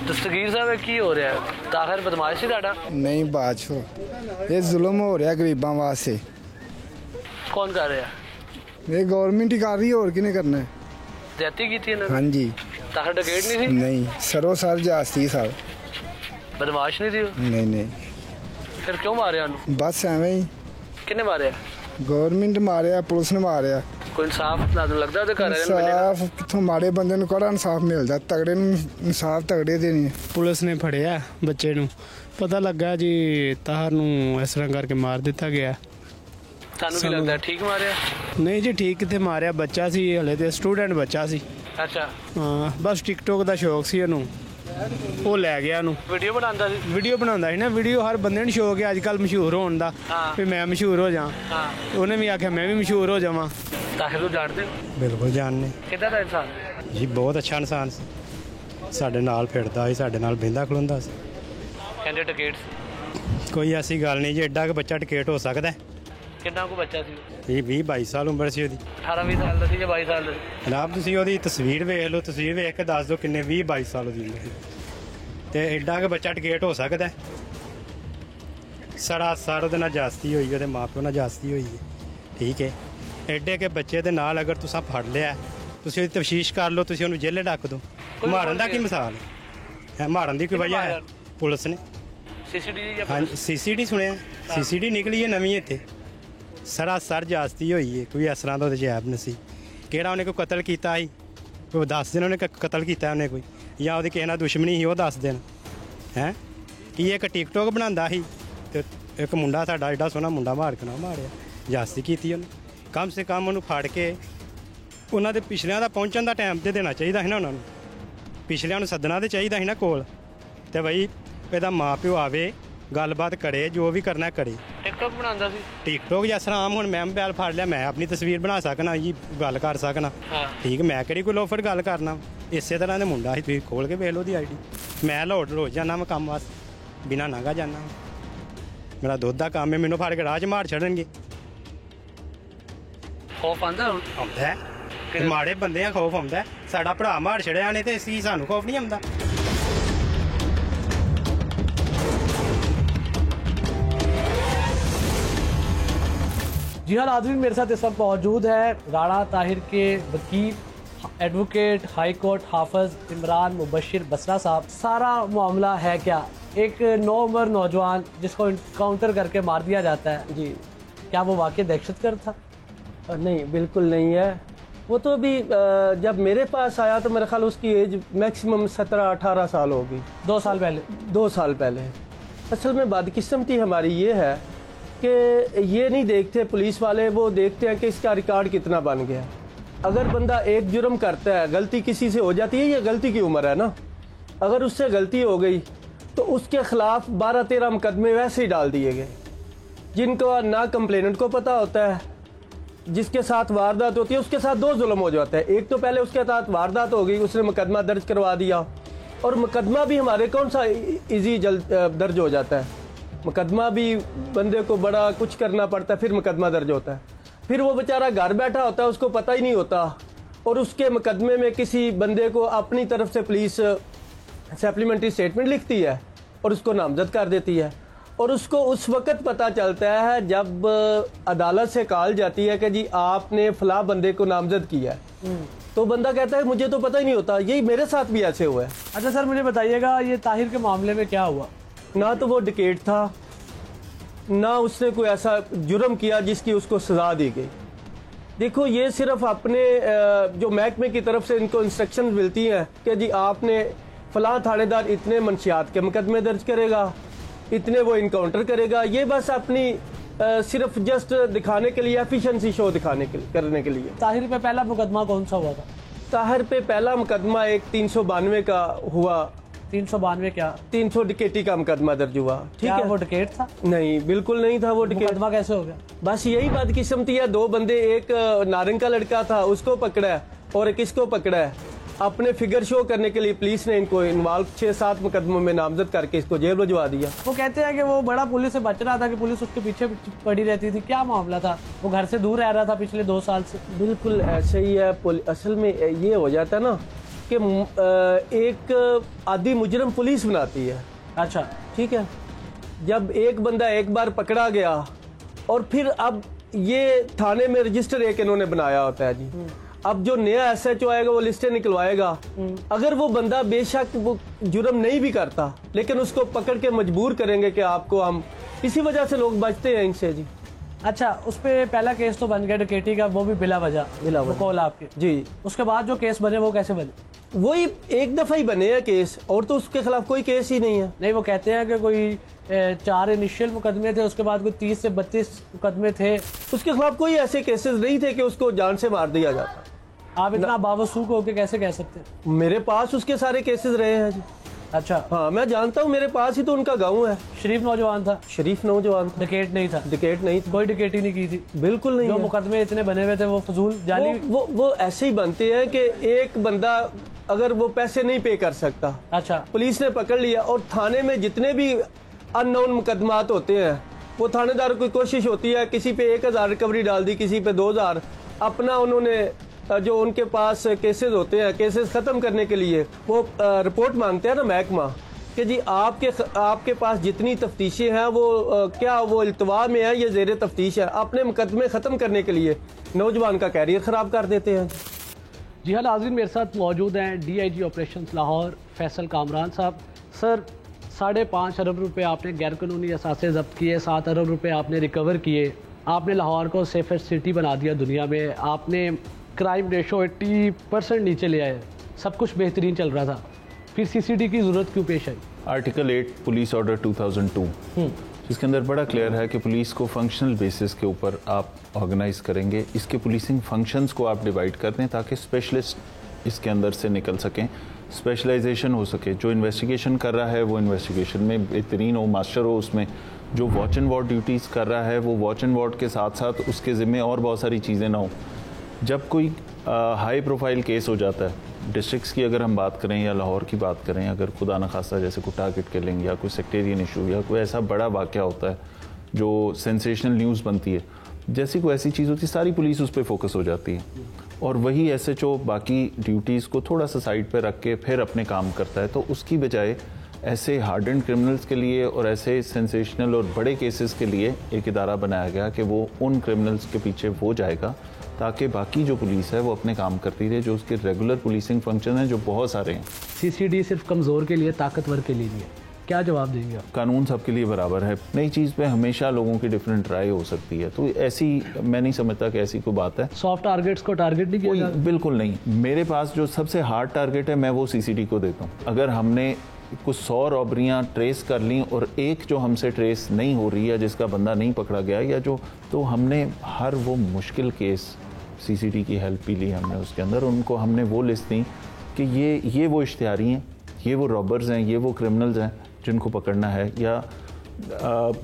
ਦਸਤਗੀਰ ਸਾਹਿਬ ਕੀ ਹੋ ਰਿਹਾ ਤਾਹਿਰ ਬਦਮਾਸ਼ ਸੀ ਤੁਹਾਡਾ ਨਹੀਂ ਬਾਦਸ਼ਾਹ ਇਹ ਜ਼ੁਲਮ ਹੋ ਰਿਹਾ ਗਰੀਬਾਂ ਵਾਸਤੇ ਕੌਣ ਕਰ ਰਿਹਾ ਇਹ ਗਵਰਨਮੈਂਟ ਹੀ ਕਰ ਰਹੀ ਹੋਰ ਕਿਹਨੇ ਕਰਨਾ ਹੈ ਜ਼ਿਆਦਤੀ ਕੀਤੀ ਇਹਨਾਂ ਨੇ ਹਾਂਜੀ ਤਾਹਿਰ ਡਕੇਟ ਨਹੀਂ ਸੀ ਨਹੀਂ ਸਰੋ ਸਰ ਜਾਸਤੀ ਸਰ ਬਦਮਾਸ਼ ਨਹੀਂ ਸੀ ਨਹੀਂ ਫਿਰ ਕਿਉਂ ਮਾਰਿਆ ਉਹਨੂੰ ਬਸ ਐਵੇਂ ਹੀ ਕਿਹਨੇ ਮਾਰਿਆ ਗਵਰਨਮੈਂਟ ਮਾਰਿਆ ਪੁਲਿਸ ਨੇ ਮਾਰਿਆ ਕੋਈ ਇਨਸਾਫ ਤੁਹਾਨੂੰ ਲੱਗਦਾ ਉਹਦੇ ਘਰ ਵਾਲਿਆਂ ਨੂੰ ਇਨਸਾਫ ਕਿੱਥੋਂ ਮਾੜੇ ਬੰਦੇ ਨੂੰ ਕਿਹੜਾ ਇਨਸਾਫ ਮਿਲਦਾ ਤਗੜੇ ਨੂੰ ਇਨਸਾਫ ਤਗੜੇ ਦੇ ਨਹੀਂ ਪੁਲਿਸ ਨੇ ਫੜਿਆ ਬੱਚੇ ਨੂੰ ਪਤਾ ਲੱਗਾ ਜੀ ਤਾਹਰ ਨੂੰ ਇਸ ਤਰ੍ਹਾਂ ਕਰਕੇ ਮਾਰ ਦਿੱਤਾ ਗਿਆ ਤੁਹਾਨੂੰ ਕੀ ਲੱਗਦਾ ਠੀਕ ਮਾਰਿਆ ਨਹੀਂ ਜੀ ਠੀਕ ਕਿੱਥੇ ਮਾਰਿਆ ਬੱਚਾ ਸੀ ਹਲੇ ਤੇ ਸਟੂਡੈਂਟ ਬੱਚਾ ਸੀ ਅੱਛਾ ਹਾਂ ਬਸ ਟਿਕਟੋਕ ਦਾ ਸ਼ੌਕ ਸੀ ਉਹਨੂੰ ਉਹ ਲੈ ਗਿਆ ਉਹਨੂੰ ਵੀਡੀਓ ਬਣਾਉਂਦਾ ਸੀ ਨਾ ਵੀਡੀਓ ਹਰ ਬੰਦੇ ਨੂੰ ਸ਼ੌਕ ਹੈ ਅੱਜ ਕੱਲ ਮਸ਼ਹੂਰ ਹੋਣ ਦਾ ਵੀ ਮੈਂ ਮਸ਼ਹੂਰ ਹੋ ਜਾ ਉਹਨੇ ਵੀ ਆਖਿਆ ਮੈਂ ਵੀ ਮਸ਼ਹੂਰ ਹੋ ਜਾਵਾਂ ਤਾਹਿਰ ਨੂੰ ਜਾਣਦੇ ਹੋ ਬਿਲਕੁਲ ਜਾਣਦੇ ਕਿੱਦਾਂ ਦਾ ਇਨਸਾਨ ਜੀ ਬਹੁਤ ਅੱਛਾ ਇਨਸਾਨ ਸੀ ਸਾਡੇ ਨਾਲ ਫਿਰਦਾ ਸੀ ਸਾਡੇ ਨਾਲ ਬਹਿੰਦਾ ਖਲੋਂਦਾ ਸੀ ਕਹਿੰਦੇ ਟਿਕਟ ਸੀ ਕੋਈ ਐਸੀ ਗੱਲ ਨਹੀਂ ਜੀ ਐਡਾ ਕਿ ਬੱਚਾ ਟਿਕਟ ਹੋ ਸਕਦਾ ਕਿੰਨਾ ਕੋ ਬੱਚਾ ਸੀ ਇਹ 20-22 ਸਾਲ ਉਮਰ ਸੀ ਉਹਦੀ 18-20 ਸਾਲ ਦਾ ਸੀ ਜਾਂ 22 ਸਾਲ ਦਾ ਜਨਾਬ ਤੁਸੀਂ ਉਹਦੀ ਤਸਵੀਰ ਵੇਖ ਲਓ ਤਸਵੀਰ ਵੇਖ ਕੇ ਦੱਸ ਦਿਓ ਕਿੰਨੇ 20-22 ਸਾਲ ਦੀ ਉਮਰ ਸੀ ਤੇ ਐਡਾ ਕਿ ਬੱਚਾ ਟਿਕਟ ਹੋ ਸਕਦਾ ਸਰਾਸਰ ਉਹਦੇ ਨਾਲ ਜਾਸਤੀ ਹੋਈ ਉਹਦੇ ਮਾਂ ਪਿਓ ਨਾਲ ਜਾਸਤੀ ਹੋਈ ਹੈ ਠੀਕ ਹੈ ਐਡੇ ਕੇ ਬੱਚੇ ਦੇ ਨਾਲ ਅਗਰ ਤੁਸੀਂ ਫੜ ਲਿਆ ਤੁਸੀਂ ਉਹਦੀ ਤਫਤੀਸ਼ ਕਰ ਲਓ ਤੁਸੀਂ ਉਹਨੂੰ ਜੇਲੇ ਡੱਕ ਦਿਓ ਮਾਰਨ ਦਾ ਕੀ ਮਿਸਾਲ ਹੈ ਮਾਰਨ ਦੀ ਕੋਈ ਵਜ੍ਹਾ ਹੈ ਪੁਲਿਸ ਨੇ ਸੀਸੀਟੀ ਸੁਣਿਆ ਸੀਸੀਟੀ ਨਿਕਲੀ ਹੈ ਨਵੀਂ ਇੱਥੇ ਸਰਾਸਰ ਜਾਸਤੀ ਹੋਈ ਹੈ ਕੋਈ ਇਸ ਤਰ੍ਹਾਂ ਦਾ ਉਹਦੇ ਜੈਬ ਨਹੀਂ ਸੀ ਕਿਹੜਾ ਉਹਨੇ ਕੋਈ ਕਤਲ ਕੀਤਾ ਸੀ ਕੋਈ ਦੱਸ ਦੇਣ ਉਹਨੇ ਕਤਲ ਕੀਤਾ ਉਹਨੇ ਕੋਈ ਜਾਂ ਉਹਦੀ ਕਿਸੇ ਨਾਲ ਦੁਸ਼ਮਣੀ ਸੀ ਉਹ ਦੱਸ ਦੇਣ ਹੈ ਕੀ ਇੱਕ ਟਿਕਟੋਕ ਬਣਾਉਂਦਾ ਸੀ ਤੇ ਇੱਕ ਮੁੰਡਾ ਸਾਡਾ ਐਡਾ ਸੋਹਣਾ ਮੁੰਡਾ ਮਾਰ ਕੇ ਨਾ ਮਾਰਿਆ ਜਾਸਤੀ ਕੀਤੀ ਉਹਨੇ ਕਮ ਸੇ ਕਮ ਉਹਨੂੰ ਫੜ ਕੇ ਉਹਨਾਂ ਦੇ ਪਿਛਲਿਆਂ ਦਾ ਪਹੁੰਚਣ ਦਾ ਟਾਈਮ ਤੇ ਦੇਣਾ ਚਾਹੀਦਾ ਸੀ ਨਾ ਉਹਨਾਂ ਨੂੰ ਪਿਛਲਿਆਂ ਨੂੰ ਸੱਦਣਾ ਤੇ ਚਾਹੀਦਾ ਸੀ ਨਾ ਕੋਲ ਤੇ ਬਈ ਇਹਦਾ ਮਾਂ ਪਿਓ ਆਵੇ ਗੱਲਬਾਤ ਕਰੇ ਜੋ ਵੀ ਕਰਨਾ ਕਰੇ ਟਿਕਟੋਕ ਬਣਾਉਂਦਾ ਸੀ ਟਿਕਟੋਕ ਜਿਸ ਤਰ੍ਹਾਂ ਆਮ ਹੁਣ ਮੈਂ ਮੋਬਾਈਲ ਫੜ ਲਿਆ ਮੈਂ ਆਪਣੀ ਤਸਵੀਰ ਬਣਾ ਸਕਣਾ ਜੀ ਗੱਲ ਕਰ ਸਕਣਾ ਠੀਕ ਮੈਂ ਕਿਹੜੀ ਕੋਈ ਲੋਫਰ ਗੱਲ ਕਰਨਾ ਇਸੇ ਤਰ੍ਹਾਂ ਦੇ ਮੁੰਡਾ ਸੀ ਤੁਸੀਂ ਖੋਲ ਕੇ ਵੇਖ ਲਓ ਦੀ ਆਈਡੀ ਮੈਂ ਲਾਹੌਰ ਰੋਜ਼ ਜਾਂਦਾ ਮੈਂ ਕੰਮ ਵਾਸਤੇ ਬਿਨਾਂ ਨਾਗਾ ਜਾਂਦਾ ਮੇਰਾ ਦੁੱਧ ਦਾ ਕੰਮ ਹੈ ਮੈਨੂੰ ਫੜ ਕੇ ਰਾਹ 'ਚ ਮਾਰ ਛੱਡਣਗੇ ਖੌਫ ਆਉਂਦਾ ਮਾੜੇ ਬੰਦੇ ਆ ਖੌਫ ਆਉਂਦਾ ਸਾਡਾ ਭਰਾ ਮਾਰ ਛੜਿਆ ਨੇ ਤੇ ਅਸੀਂ ਸਾਨੂੰ ਖੌਫ ਨਹੀਂ ਆਉਂਦਾ जी हाँ नाज़रीन मेरे साथ इस वक्त मौजूद है राणा ताहिर के वकील एडवोकेट हाई कोर्ट हाफिज इमरान मुबशिर बसरा साहब। सारा मामला है क्या एक 9 उम्र नौजवान जिसको इनकाउंटर करके मार दिया जाता है जी क्या वो वाकई दहशतगर्द था? नहीं बिल्कुल नहीं है वो तो अभी जब मेरे पास आया तो मेरे ख्याल उसकी एज मैक्सिमम 17-18 साल होगी 2 साल पहले 2 साल पहले। असल में बदकिस्मती हमारी ये है कि ये नहीं देखते पुलिस वाले वो देखते हैं कि इसका रिकॉर्ड कितना बन गया। अगर बंदा एक जुर्म करता है गलती किसी से हो जाती है ये गलती की उम्र है ना अगर उससे गलती हो गई तो उसके खिलाफ 12-13 मुकदमे वैसे ही डाल दिए गए जिनको ना कंप्लेनेंट को पता होता है जिसके साथ वारदात होती है उसके साथ 2 जुल्म हो जाता है। एक तो पहले उसके साथ वारदात हो गई उसने मुकदमा दर्ज करवा दिया और मुकदमा भी हमारे कौन सा इजी दर्ज हो जाता है मुकदमा भी बंदे को बड़ा कुछ करना पड़ता है फिर मुकदमा दर्ज होता है फिर वो बेचारा घर बैठा होता है उसको पता ही नहीं होता और उसके मुकदमे में किसी बंदे को अपनी तरफ से पुलिस सप्लीमेंट्री स्टेटमेंट लिखती है और उसको नामजद कर देती है और उसको उस वक्त पता चलता है जब अदालत से कॉल जाती है कि जी आपने फला बंदे को नामजद किया है तो बंदा कहता है मुझे तो पता ही नहीं होता यही मेरे साथ भी ऐसे हुआ है। अच्छा सर मुझे बताइएगा ये ताहिर के मामले में क्या हुआ? ना तो वो डिकेट था ना उसने कोई ऐसा जुर्म किया जिसकी उसको सजा दी गई। देखो ये सिर्फ अपने जो महकमे की तरफ से इनको इंस्ट्रक्शन मिलती हैं कि जी आपने फलां थानेदार इतने मंशियात के मुकदमे दर्ज करेगा इतने वो इनकाउंटर करेगा ये बस अपनी सिर्फ जस्ट दिखाने के लिए एफिशिएंसी शो दिखाने के लिए करने के लिए। ताहिर पे पहला मुकदमा कौन सा हुआ था? ताहिर पे पहला मुकदमा एक 392 का हुआ 392 क्या? 300 डकैती का मुकदमा दर्ज हुआ। ठीक है, वो डकैत था? नहीं, बिल्कुल नहीं था वो डकैत। मुकदमा कैसे हो गया? बस यही बदकिस्मती है, 2 बंदे, एक नारंग का लड़का था उसको पकड़ा है और एक इसको पकड़ा है। अपने फिगर शो करने के लिए पुलिस ने इनको इन्वॉल्व 6-7 मुकदमों में नामजद करके इसको जेल भिजवा दिया। वो कहते हैं कि वो बड़ा पुलिस से बच रहा था कि पुलिस उसके पीछे पड़ी रहती थी, क्या मामला था? वो घर से दूर रह रहा था पिछले 2 साल से। बिल्कुल ऐसे ही है। असल में ये हो जाता है ना कि एक आदि मुजरम पुलिस बनाती है। अच्छा, ठीक है। जब एक बंदा एक बार पकड़ा गया और फिर अब ये थाने में रजिस्टर एक इन्होंने बनाया होता है जी। अब जो नया SHO आएगा वो लिस्टें निकलवाएगा। अगर वो बंदा बेशक वो जुर्म नहीं भी करता, लेकिन उसको पकड़ के मजबूर करेंगे कि आपको हम, इसी वजह से लोग बचते हैं इनसे जी। अच्छा, उस पे पहला केस तो बन गया डकैती का, वो भी बिला वजह कॉल आपके जी। उसके बाद जो केस बने वो कैसे बने? वही एक दफा ही बने हैं केस, और तो उसके खिलाफ कोई केस ही नहीं है। नहीं, वो कहते हैं कि कोई 4 इनिशियल मुकदमे थे, उसके बाद कोई 30 से 32 मुकदमे थे। उसके खिलाफ कोई ऐसे केसेस नहीं थे कि उसको जान से मार दिया जाता। आप इतना बावसूख होकर कैसे कह सकते हैं? मेरे पास उसके सारे केसेस रहे हैं जी। अच्छा, हाँ, मैं जानता हूँ, मेरे पास ही तो उनका गाँव है। शरीफ नौजवान था? शरीफ नौजवान था, डकैत नहीं था? डकैत नहीं था, कोई डकैती नहीं की थी? बिल्कुल नहीं। जो मुकदमे इतने बने हुए थे वो फजूल जाली? वो ऐसे ही बनते हैं कि एक बंदा अगर वो पैसे नहीं पे कर सकता, अच्छा, पुलिस ने पकड़ लिया, और थाने में जितने भी अननोन मुकदमात होते हैं वो थानेदार की कोशिश होती है, किसी पे 1000 रिकवरी डाल दी, किसी पे 2000, अपना उन्होंने जो उनके पास केसेस होते हैं, केसेस ख़त्म करने के लिए वो रिपोर्ट मांगते हैं ना महकमा कि जी आपके पास जितनी तफ्तीशें हैं वो क्या वो इल्तवा में है या ज़ेर तफ्तीश है। अपने मुकदमे ख़त्म करने के लिए नौजवान का कैरियर ख़राब कर देते हैं। जी हाँ नाज़रीन, मेरे साथ मौजूद हैं DIG ऑपरेशंस लाहौर फैसल कामरान साहब। सर, 5.5 अरब रुपए आपने गैर कानूनी असासे जब्त किए, 7 अरब रुपए आपने रिकवर किए, आपने लाहौर को सेफेस्ट सिटी बना दिया दुनिया में, आपने क्राइम रेशो 80% नीचे ले आए, सब कुछ बेहतरीन चल रहा था, फिर CCD की ज़रूरत क्यों पेश आई? आर्टिकल 8 पुलिस ऑर्डर 2002 जिसके अंदर बड़ा क्लियर है कि पुलिस को फंक्शनल बेसिस के ऊपर आप ऑर्गेनाइज करेंगे, इसके पुलिसिंग फंक्शंस को आप डिवाइड कर दें ताकि स्पेशलिस्ट इसके अंदर से निकल सकें, स्पेशलाइजेशन हो सके। जो इन्वेस्टिगेशन कर रहा है वो इन्वेस्टिगेशन में बेहतरीन हो, मास्टर हो उसमें। जो वॉच एंड वार्ड ड्यूटीज़ कर रहा है वो वॉच एंड वार्ड के साथ साथ उसके ज़िम्मे और बहुत सारी चीज़ें ना हो। जब कोई हाई प्रोफाइल केस हो जाता है, डिस्ट्रिक्ट्स की अगर हम बात करें या लाहौर की बात करें, अगर खुदा न खास्ता जैसे कोई टारगेट किलिंग या कोई सेक्टेरियन इशू या कोई ऐसा बड़ा वाक़या होता है जो सेंसेशनल न्यूज़ बनती है, जैसी कोई ऐसी चीज़ होती है, सारी पुलिस उस पर फोकस हो जाती है और वही SHO बाकी ड्यूटीज़ को थोड़ा सा साइड पर रख के फिर अपने काम करता है। तो उसकी बजाय ऐसे हार्डन क्रिमिनल्स के लिए और ऐसे सेंसेशनल और बड़े केसेस के लिए एक इदारा बनाया गया कि वो उन क्रिमिनल्स के पीछे वो जाएगा ताकि बाकी जो पुलिस है वो अपने काम करती रहे, जो उसके रेगुलर पुलिसिंग फंक्शन हैं जो बहुत सारे हैं। CCD सिर्फ कमज़ोर के लिए, ताकतवर के लिए नहीं है, क्या जवाब देंगे आप? कानून सबके लिए बराबर है। नई चीज़ पे हमेशा लोगों की डिफरेंट राय हो सकती है, तो ऐसी मैं नहीं समझता कि ऐसी कोई बात है। सॉफ्ट टारगेट्स को टारगेट नहीं किया? बिल्कुल नहीं। मेरे पास जो सबसे हार्ड टारगेट है मैं वो CCD को देता हूँ। अगर हमने कुछ 100 रॉबरियाँ ट्रेस कर ली और एक जो हमसे ट्रेस नहीं हो रही है, जिसका बंदा नहीं पकड़ा गया या जो, तो हमने हर वो मुश्किल केस CCD की हेल्प भी ली हमने उसके अंदर, उनको हमने वो लिस्ट दी कि ये वो इश्तिहारी हैं, ये वो रॉबर्स हैं, ये वो क्रिमिनल्स हैं जिनको पकड़ना है, या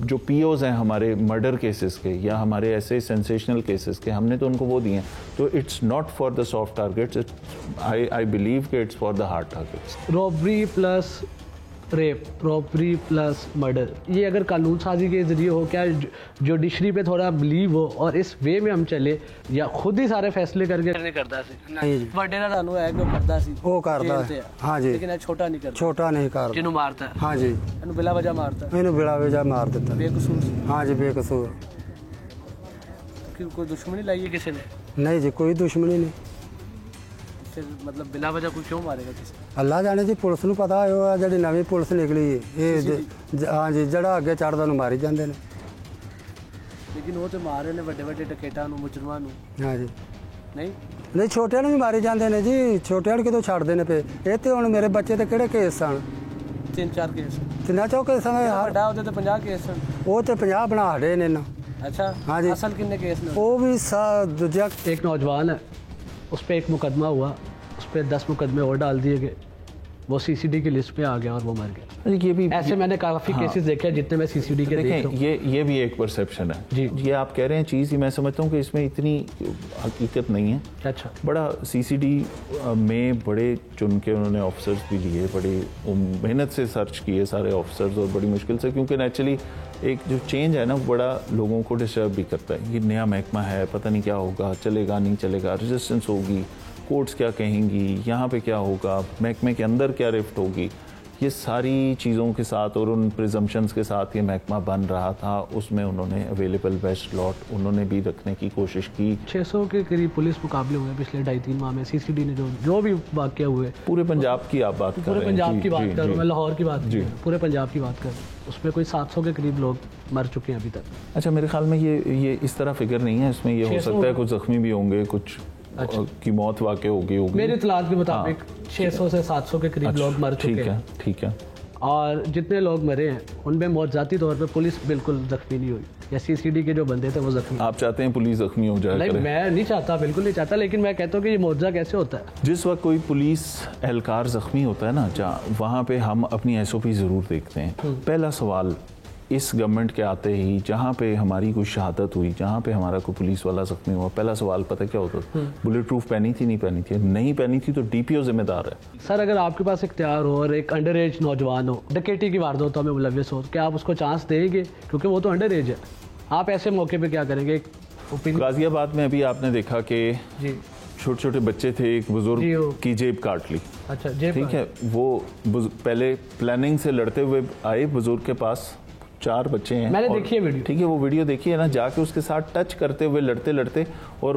जो POs हैं हमारे मर्डर केसेस के या हमारे ऐसे सेंसेशनल केसेस के, हमने तो उनको वो दिए हैं। तो it's not for the soft targets, I believe कि it's for the hard targets. Robbery plus rape, robbery plus murder, ये अगर कानून साजी के जरिए हो, क्या जुडिशरी पे थोड़ा बिलीव हो और इस वे में हम चले, या खुद ही सारे फैसले करके नहीं करता सी? नहीं जी, वडेरा रानू है कि करता सी, वो करता है। हाँ जी, लेकिन छोटा नहीं करता। छोटा नहीं करता, जिन्हों मारता है। हाँ जी, इन्हों बिला वजह मारता है। इन्हों बिला वजह मार देता, बेकसूर। हाँ जी, बेकसूर। कोई दुश्मनी लाई है किसी ने? नहीं जी, कोई दुश्मनी नहीं। फिर मतलब बिला वजह कोई क्यों मारेगा किसी? अल्लाह जाने जी, पुलिस ਨੂੰ ਪਤਾ ਹੈ ਜਿਹੜੀ ਨਵੀਂ ਪੁਲਿਸ ਨਿਕਲੀ ਇਹ ਹਾਂ ਜੀ, ਜਿਹੜਾ ਅੱਗੇ ਚੜਦਾ ਨੂੰ ਮਾਰੀ ਜਾਂਦੇ ਨੇ। ਲੇਕਿਨ ਉਹ ਤੇ ਮਾਰ ਰਹੇ ਨੇ ਵੱਡੇ ਵੱਡੇ ਡਕੈਤਾਂ ਨੂੰ, ਮੁਜਰਮਾਂ ਨੂੰ। ਹਾਂ ਜੀ, ਨਹੀਂ ਛੋਟਿਆਂ ਨੂੰ ਵੀ ਮਾਰੀ ਜਾਂਦੇ ਨੇ ਜੀ, ਛੋਟਿਆਂ ਨੂੰ ਕਿਦੋਂ ਛੱਡਦੇ ਨੇ ਪਏ। ਇਹ ਤੇ ਹੁਣ ਮੇਰੇ ਬੱਚੇ ਤੇ ਕਿਹੜੇ ਕੇਸ ਸਨ? 3-4 ਕੇਸ। ਤਿੰਨਾਂ ਚੌ ਕੇਸਾਂ ਦੇ ਵੱਡਾ ਉਹਦੇ ਤੇ 50 ਕੇਸ ਸਨ। ਉਹ ਤੇ 50 ਬਣਾ ਹਟੇ ਨੇ ਨਾ। अच्छा, हाँ जी, असल कितने केस में? वो भी दूजा। एक नौजवान है, उस पर एक मुकदमा हुआ, उस पर 10 मुकदमे और डाल दिए गए, वो सीसीडी की लिस्ट पे आ गया और वो मर गया। ये भी ऐसे मैंने काफ़ी केसेस देखे हैं जितने मैं सीसीडी के देख रहा हूं। ये भी एक परसेप्शन है जी। ये आप कह रहे हैं चीज़ ही मैं समझता हूँ कि इसमें इतनी हकीकत नहीं है। अच्छा। बड़ा सीसीडी में बड़े चुन के उन्होंने ऑफिसर्स भी लिए, बड़ी मेहनत से सर्च किए सारे ऑफिसर्स और बड़ी मुश्किल से, क्योंकि नेचुरली एक जो चेंज है ना बड़ा लोगों को डिस्टर्ब भी करता है। ये नया महकमा है, पता नहीं क्या होगा, चलेगा नहीं चलेगा, रेजिस्टेंस होगी, कोर्ट्स क्या कहेंगी, यहाँ पे क्या होगा, महकमे के अंदर क्या रिफ्ट होगी, ये सारी चीज़ों के साथ और उन प्रिजम्पशंस के साथ ये महकमा बन रहा था। उसमें उन्होंने अवेलेबल बेस्ट लॉट उन्होंने भी रखने की कोशिश की। 600 के करीब पुलिस मुकाबले हुए पिछले 2.5-3 माह में। सीसीडी ने जो भी वाक़या हुए, पूरे पंजाब की आप बात कर रहे हैं? पूरे पंजाब की बात कर रहा हूँ मैं, लाहौर की बात जी, पूरे पंजाब की बात कर रहा हूँ। उसमें कोई 700 के करीब लोग मर चुके हैं अभी तक। अच्छा, मेरे ख्याल में ये इस तरह फिगर नहीं है, इसमें ये हो सकता है कुछ जख्मी भी होंगे, कुछ की मौत वाक़ई होगी। मेरे इत्तलात के मुताबिक 600 से 700 के करीब लोग मर चुके हैं। ठीक है। और जितने लोग मरे हैं उनमें मौजाती तौर पे पुलिस बिल्कुल जख्मी नहीं हुई, या सीसीडी के जो बंदे थे वो जख्मी। आप चाहते हैं पुलिस जख्मी हो जाए? नहीं, मैं नहीं चाहता, बिल्कुल नहीं चाहता, लेकिन मैं कहता हूँ कि ये मुआवजा कैसे होता है। जिस वक्त कोई पुलिस एहलकार जख्मी होता है ना, वहाँ पे हम अपनी SOP ज़रूर देखते हैं। पहला सवाल इस गवर्नमेंट के आते ही जहाँ पे हमारी कोई शहादत हुई, जहाँ पे हमारा कोई पुलिस वाला जख्मी हुआ, पहला सवाल पता क्या होता था? बुलेट प्रूफ पहनी थी, नहीं पहनी थी? नहीं पहनी थी तो DPO जिम्मेदार है। सर, अगर आपके पास इख्तियार हो और एक अंडर एज नौजवान हो, डकैती की वारदातों में मुलविस हो, क्या आप उसको चांस देंगे? क्योंकि वो तो अंडर एज है। आप ऐसे मौके पे क्या करेंगे? गाजियाबाद में अभी आपने देखा कि छोटे छोटे बच्चे थे, एक बुजुर्ग की जेब काट ली। अच्छा, जेब ठीक है। वो पहले प्लानिंग से लड़ते हुए आए, बुजुर्ग के पास 4 बच्चे हैं, मैंने देखी है वीडियो। ठीक है, वो वीडियो देखी है ना, जाके उसके साथ टच करते हुए लड़ते लड़ते, और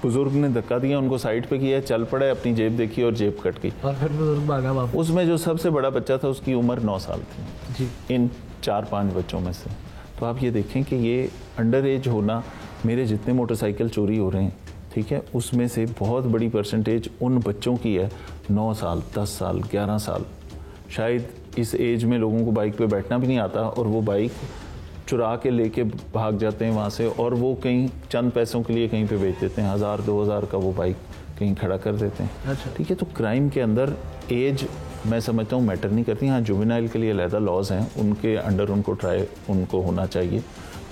बुजुर्ग ने धक्का दिया, उनको साइड पे किया, चल पड़े, अपनी जेब देखी और जेब कट गई और फिर बुजुर्ग भागा वापस। उसमें जो सबसे बड़ा बच्चा था उसकी उम्र 9 साल थी जी, इन 4-5 बच्चों में से। तो आप ये देखें कि ये अंडर एज होना, मेरे जितने मोटरसाइकिल चोरी हो रहे हैं, ठीक है, उसमें से बहुत बड़ी परसेंटेज उन बच्चों की है 9 साल, 10 साल, 11 साल। शायद इस एज में लोगों को बाइक पे बैठना भी नहीं आता, और वो बाइक चुरा के लेके भाग जाते हैं वहाँ से, और वो कहीं चंद पैसों के लिए कहीं पे बेच देते हैं, 1000-2000 का वो बाइक कहीं खड़ा कर देते हैं। अच्छा, ठीक है। तो क्राइम के अंदर एज मैं समझता हूँ मैटर नहीं करती। हाँ, जुवेनाइल के लिए अलहदा लॉज हैं, उनके अंडर उनको होना चाहिए।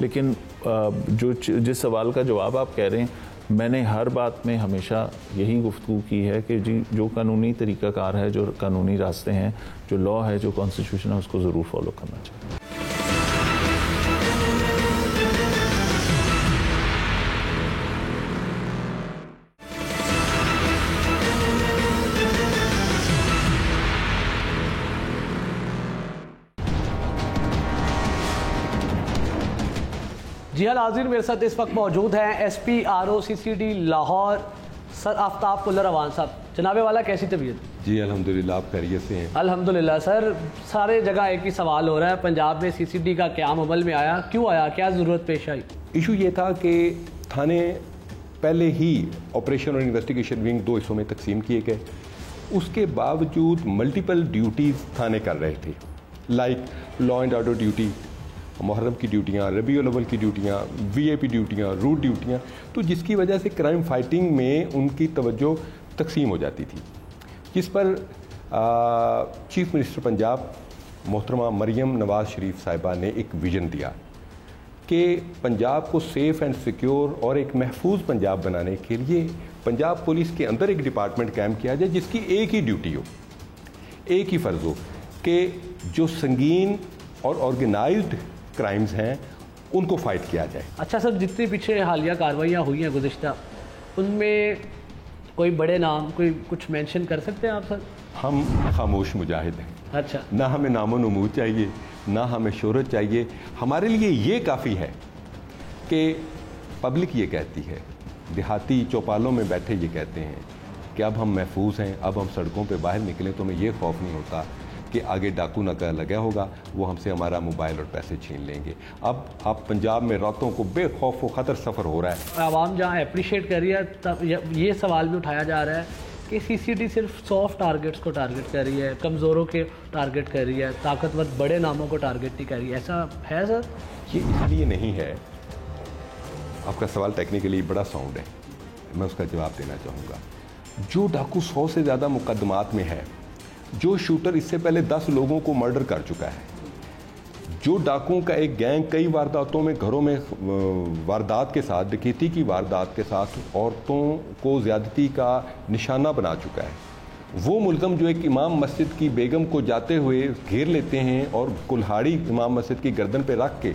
लेकिन जिस सवाल का जवाब आप कह रहे हैं, मैंने हर बात में हमेशा यही गुफ्तगू की है कि जी जो कानूनी तरीक़ाकार है, जो कानूनी रास्ते हैं, जो लॉ है, जो कॉन्स्टिट्यूशन है, उसको ज़रूर फॉलो करना चाहिए। जी हाँ नाज़रीन, मेरे साथ इस वक्त मौजूद हैं SP RO CCD Lahore sir Aftab Kullar Awan Sahab. जनाबे वाला, कैसी तबीयत? जी अल्हम्दुलिल्लाह, आप खैरियत से हैं? अल्हम्दुलिल्लाह सर। सारे जगह एक ही सवाल हो रहा है, पंजाब में CCD का क़याम अमल में आया, क्यों आया, क्या ज़रूरत पेश आई? इशू ये था कि थाने पहले ही ऑपरेशन और इन्वेस्टिगेशन विंग 2 हिस्सों में तकसीम किए गए, उसके बावजूद मल्टीपल ड्यूटीज़ थाने कर रहे थे, like law and order duty, Muharram की ड्यूटियाँ, रबीउल अव्वल की ड्यूटियाँ, VIP ड्यूटियाँ, रूट ड्यूटियाँ, तो जिसकी वजह से क्राइम फाइटिंग में उनकी तवज्जो तकसीम हो जाती थी, जिस पर चीफ मिनिस्टर पंजाब मोहतरमा मरियम नवाज शरीफ साहिबा ने एक विज़न दिया कि पंजाब को सेफ़ एंड सिक्योर और एक महफूज पंजाब बनाने के लिए पंजाब पुलिस के अंदर एक डिपार्टमेंट कायम किया जाए, जिसकी एक ही ड्यूटी हो, एक ही फ़र्ज़ हो कि जो संगीन और ऑर्गेनाइज्ड क्राइम्स हैं उनको फाइट किया जाए। अच्छा सर, जितनी पीछे हालिया कार्रवाइयाँ हुई हैं गुज़िश्ता, उनमें कोई बड़े नाम, कोई कुछ मेंशन कर सकते हैं आप सर? हम खामोश मुजाहिद हैं। अच्छा, ना हमें नामो नमूद चाहिए, ना हमें शोहरत चाहिए। हमारे लिए ये काफ़ी है कि पब्लिक ये कहती है, देहाती चौपालों में बैठे ये कहते हैं कि अब हम महफूज हैं, अब हम सड़कों पे बाहर निकलें तो हमें ये खौफ नहीं होता कि आगे डाकू नाका लगा होगा, वो हमसे हमारा मोबाइल और पैसे छीन लेंगे। अब आप पंजाब में रातों को बेखौफ व ख़तर सफ़र हो रहा है। आवाम जहाँ अप्रिशिएट कर रही है, तब ये सवाल भी उठाया जा रहा है कि CCD सिर्फ सॉफ्ट टारगेट्स को टारगेट कर रही है, कमज़ोरों के टारगेट कर रही है, ताकतवर बड़े नामों को टारगेट नहीं कर रही है। ऐसा है सर? ये इसलिए नहीं है, आपका सवाल टेक्निकली बड़ा साउंड है, मैं उसका जवाब देना चाहूँगा। जो डाकू 100 से ज़्यादा मुकदमात में है, जो शूटर इससे पहले 10 लोगों को मर्डर कर चुका है, जो डाकुओं का एक गैंग कई वारदातों में घरों में वारदात के साथ, डकैती की वारदात के साथ औरतों को ज़्यादती का निशाना बना चुका है, वो मुल्ज़म जो एक इमाम मस्जिद की बेगम को जाते हुए घेर लेते हैं और कुल्हाड़ी इमाम मस्जिद की गर्दन पे रख के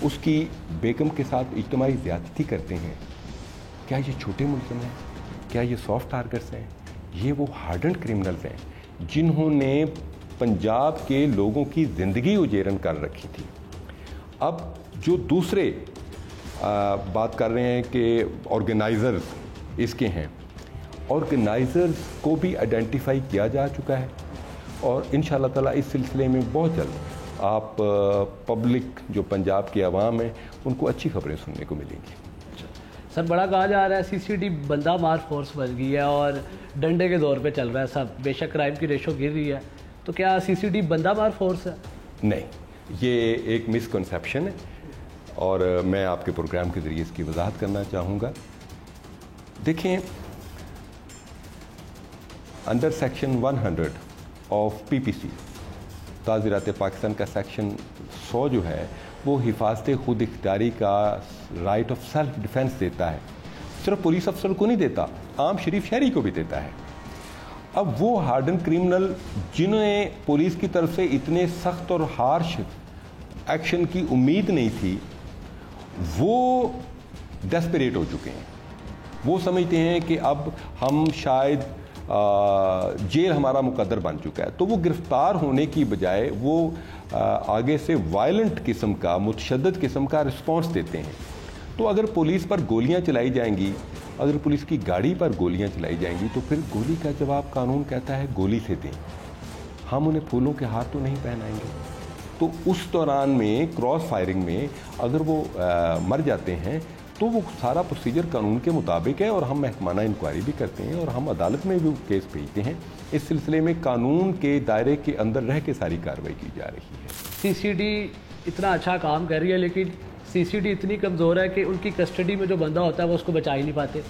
उसकी बेगम के साथ इज्तिमाई ज़्यादती करते हैं, क्या ये छोटे मुल्ज़म हैं? क्या ये सॉफ्ट टारगेट्स हैं? ये वो हार्डन्ड क्रिमिनल्स हैं जिन्होंने पंजाब के लोगों की ज़िंदगी उजेरन कर रखी थी। अब जो दूसरे बात कर रहे हैं कि ऑर्गेनाइज़र्स इसके हैं, ऑर्गेनाइज़र्स को भी आइडेंटिफाई किया जा चुका है और इंशाअल्लाह ताला इस सिलसिले में बहुत जल्द आप पब्लिक जो पंजाब की आवाम है उनको अच्छी खबरें सुनने को मिलेंगी। सर, बड़ा कहा जा रहा है सीसीडी बंदा मार फोर्स बन गई है और डंडे के दौर पे चल रहा है सब, बेशक क्राइम की रेशो गिर रही है, तो क्या सीसीडी बंदा मार फोर्स है? नहीं, ये एक मिसकंसेप्शन है और मैं आपके प्रोग्राम के ज़रिए इसकी वजाहत करना चाहूँगा। देखें, अंडर सेक्शन 100 ऑफ पीपीसी ताज़ीरात पाकिस्तान का सेक्शन 100 जो है वो हिफाजत खुद इख्तियारी का राइट ऑफ सेल्फ डिफेंस देता है। सिर्फ पुलिस अफसर को नहीं देता, आम शरीफ शहरी को भी देता है। अब वो हार्डन क्रिमिनल जिन्हें पुलिस की तरफ से इतने सख्त और हार्श एक्शन की उम्मीद नहीं थी, वो डेस्परेट हो चुके हैं। वो समझते हैं कि अब हम शायद जेल हमारा मुकद्दर बन चुका है, तो वो गिरफ्तार होने की बजाय वो आगे से वायलेंट किस्म का, मुतशद्दद किस्म का रिस्पॉन्स देते हैं। तो अगर पुलिस पर गोलियां चलाई जाएंगी, अगर पुलिस की गाड़ी पर गोलियां चलाई जाएंगी, तो फिर गोली का जवाब कानून कहता है गोली से दें। हम उन्हें फूलों के हार तो नहीं पहनाएंगे। तो उस दौरान में क्रॉस फायरिंग में अगर वो मर जाते हैं तो वो सारा प्रोसीजर कानून के मुताबिक है और हम महकमाना इंक्वायरी भी करते हैं और हम अदालत में भी केस भेजते हैं। इस सिलसिले में कानून के दायरे के अंदर रह के सारी कार्रवाई की जा रही है। सीसीडी इतना अच्छा काम कर रही है, लेकिन सीसीडी इतनी कमज़ोर है कि उनकी कस्टडी में जो बंदा होता है वो उसको बचा ही नहीं पाते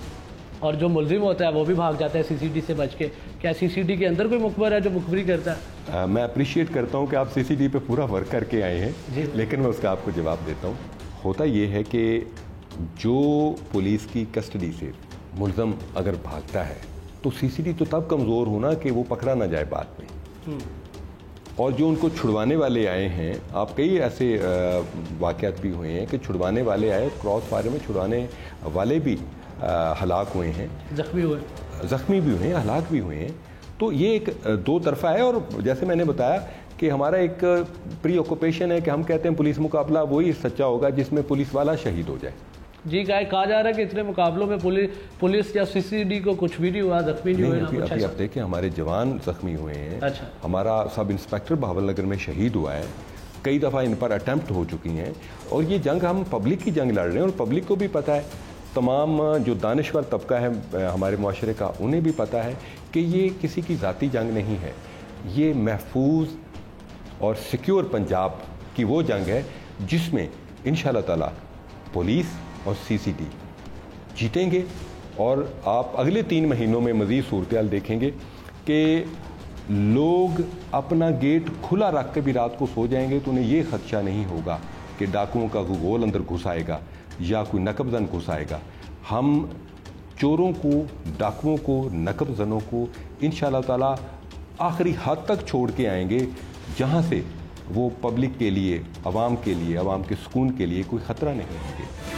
और जो मुलजिम होता है वो भी भाग जाता है सीसीडी से बच के। क्या सीसीडी के अंदर कोई मुखबर है जो मुखबरी करता है? मैं अप्रिशिएट करता हूँ कि आप सीसीडी पे पूरा वर्क करके आए हैं, लेकिन मैं उसका आपको जवाब देता हूँ। होता ये है कि जो पुलिस की कस्टडी से मुल्ज़म अगर भागता है तो सीसीडी तो तब कमज़ोर होना कि वो पकड़ा ना जाए बाद में। और जो उनको छुड़वाने वाले आए हैं, आप कई ऐसे वाक़यात भी हुए हैं कि छुड़वाने वाले आए, क्रॉस फायर में छुड़वाने वाले भी हलाक हुए हैं, ज़ख्मी भी हुए हैं, हलाक भी हुए हैं। तो ये एक दो तरफ़ा है। और जैसे मैंने बताया कि हमारा एक प्री ऑक्यूपेशन है कि हम कहते हैं पुलिस मुकाबला वही सच्चा होगा जिसमें पुलिस वाला शहीद हो जाए। जी, कहा जा रहा है कि इतने मुकाबलों में पुलिस या सीसीडी को कुछ भी नहीं हुआ, जख्मी नहीं हुए। अभी आप देखें, हमारे जवान जख्मी हुए हैं। अच्छा। हमारा सब इंस्पेक्टर बहावलनगर में शहीद हुआ है, कई दफ़ा इन पर अटैम्प्ट हो चुकी हैं। और ये जंग हम पब्लिक की जंग लड़ रहे हैं और पब्लिक को भी पता है, तमाम जो दानिश्वर तबका है हमारे माशरे का उन्हें भी पता है कि ये किसी की ज़ाती जंग नहीं है, ये महफूज और सिक्योर पंजाब की वो जंग है जिसमें इंशाअल्लाह ताला पुलिस और सीसीडी जीतेंगे। और आप अगले 3 महीनों में मज़ीद सूरत-ए-हाल देखेंगे कि लोग अपना गेट खुला रख के भी रात को सो जाएंगे तो उन्हें ये खदशा नहीं होगा कि डाकुओं का गोल अंदर घुस आएगा या कोई नकबजन घुस आएगा। हम चोरों को, डाकुओं को, नकबजनों को इंशाअल्लाह ताला आखिरी हद तक छोड़ के आएंगे जहाँ से वो पब्लिक के लिए, आवाम के लिए, आवाम के सुकून के लिए कोई ख़तरा नहीं होंगे।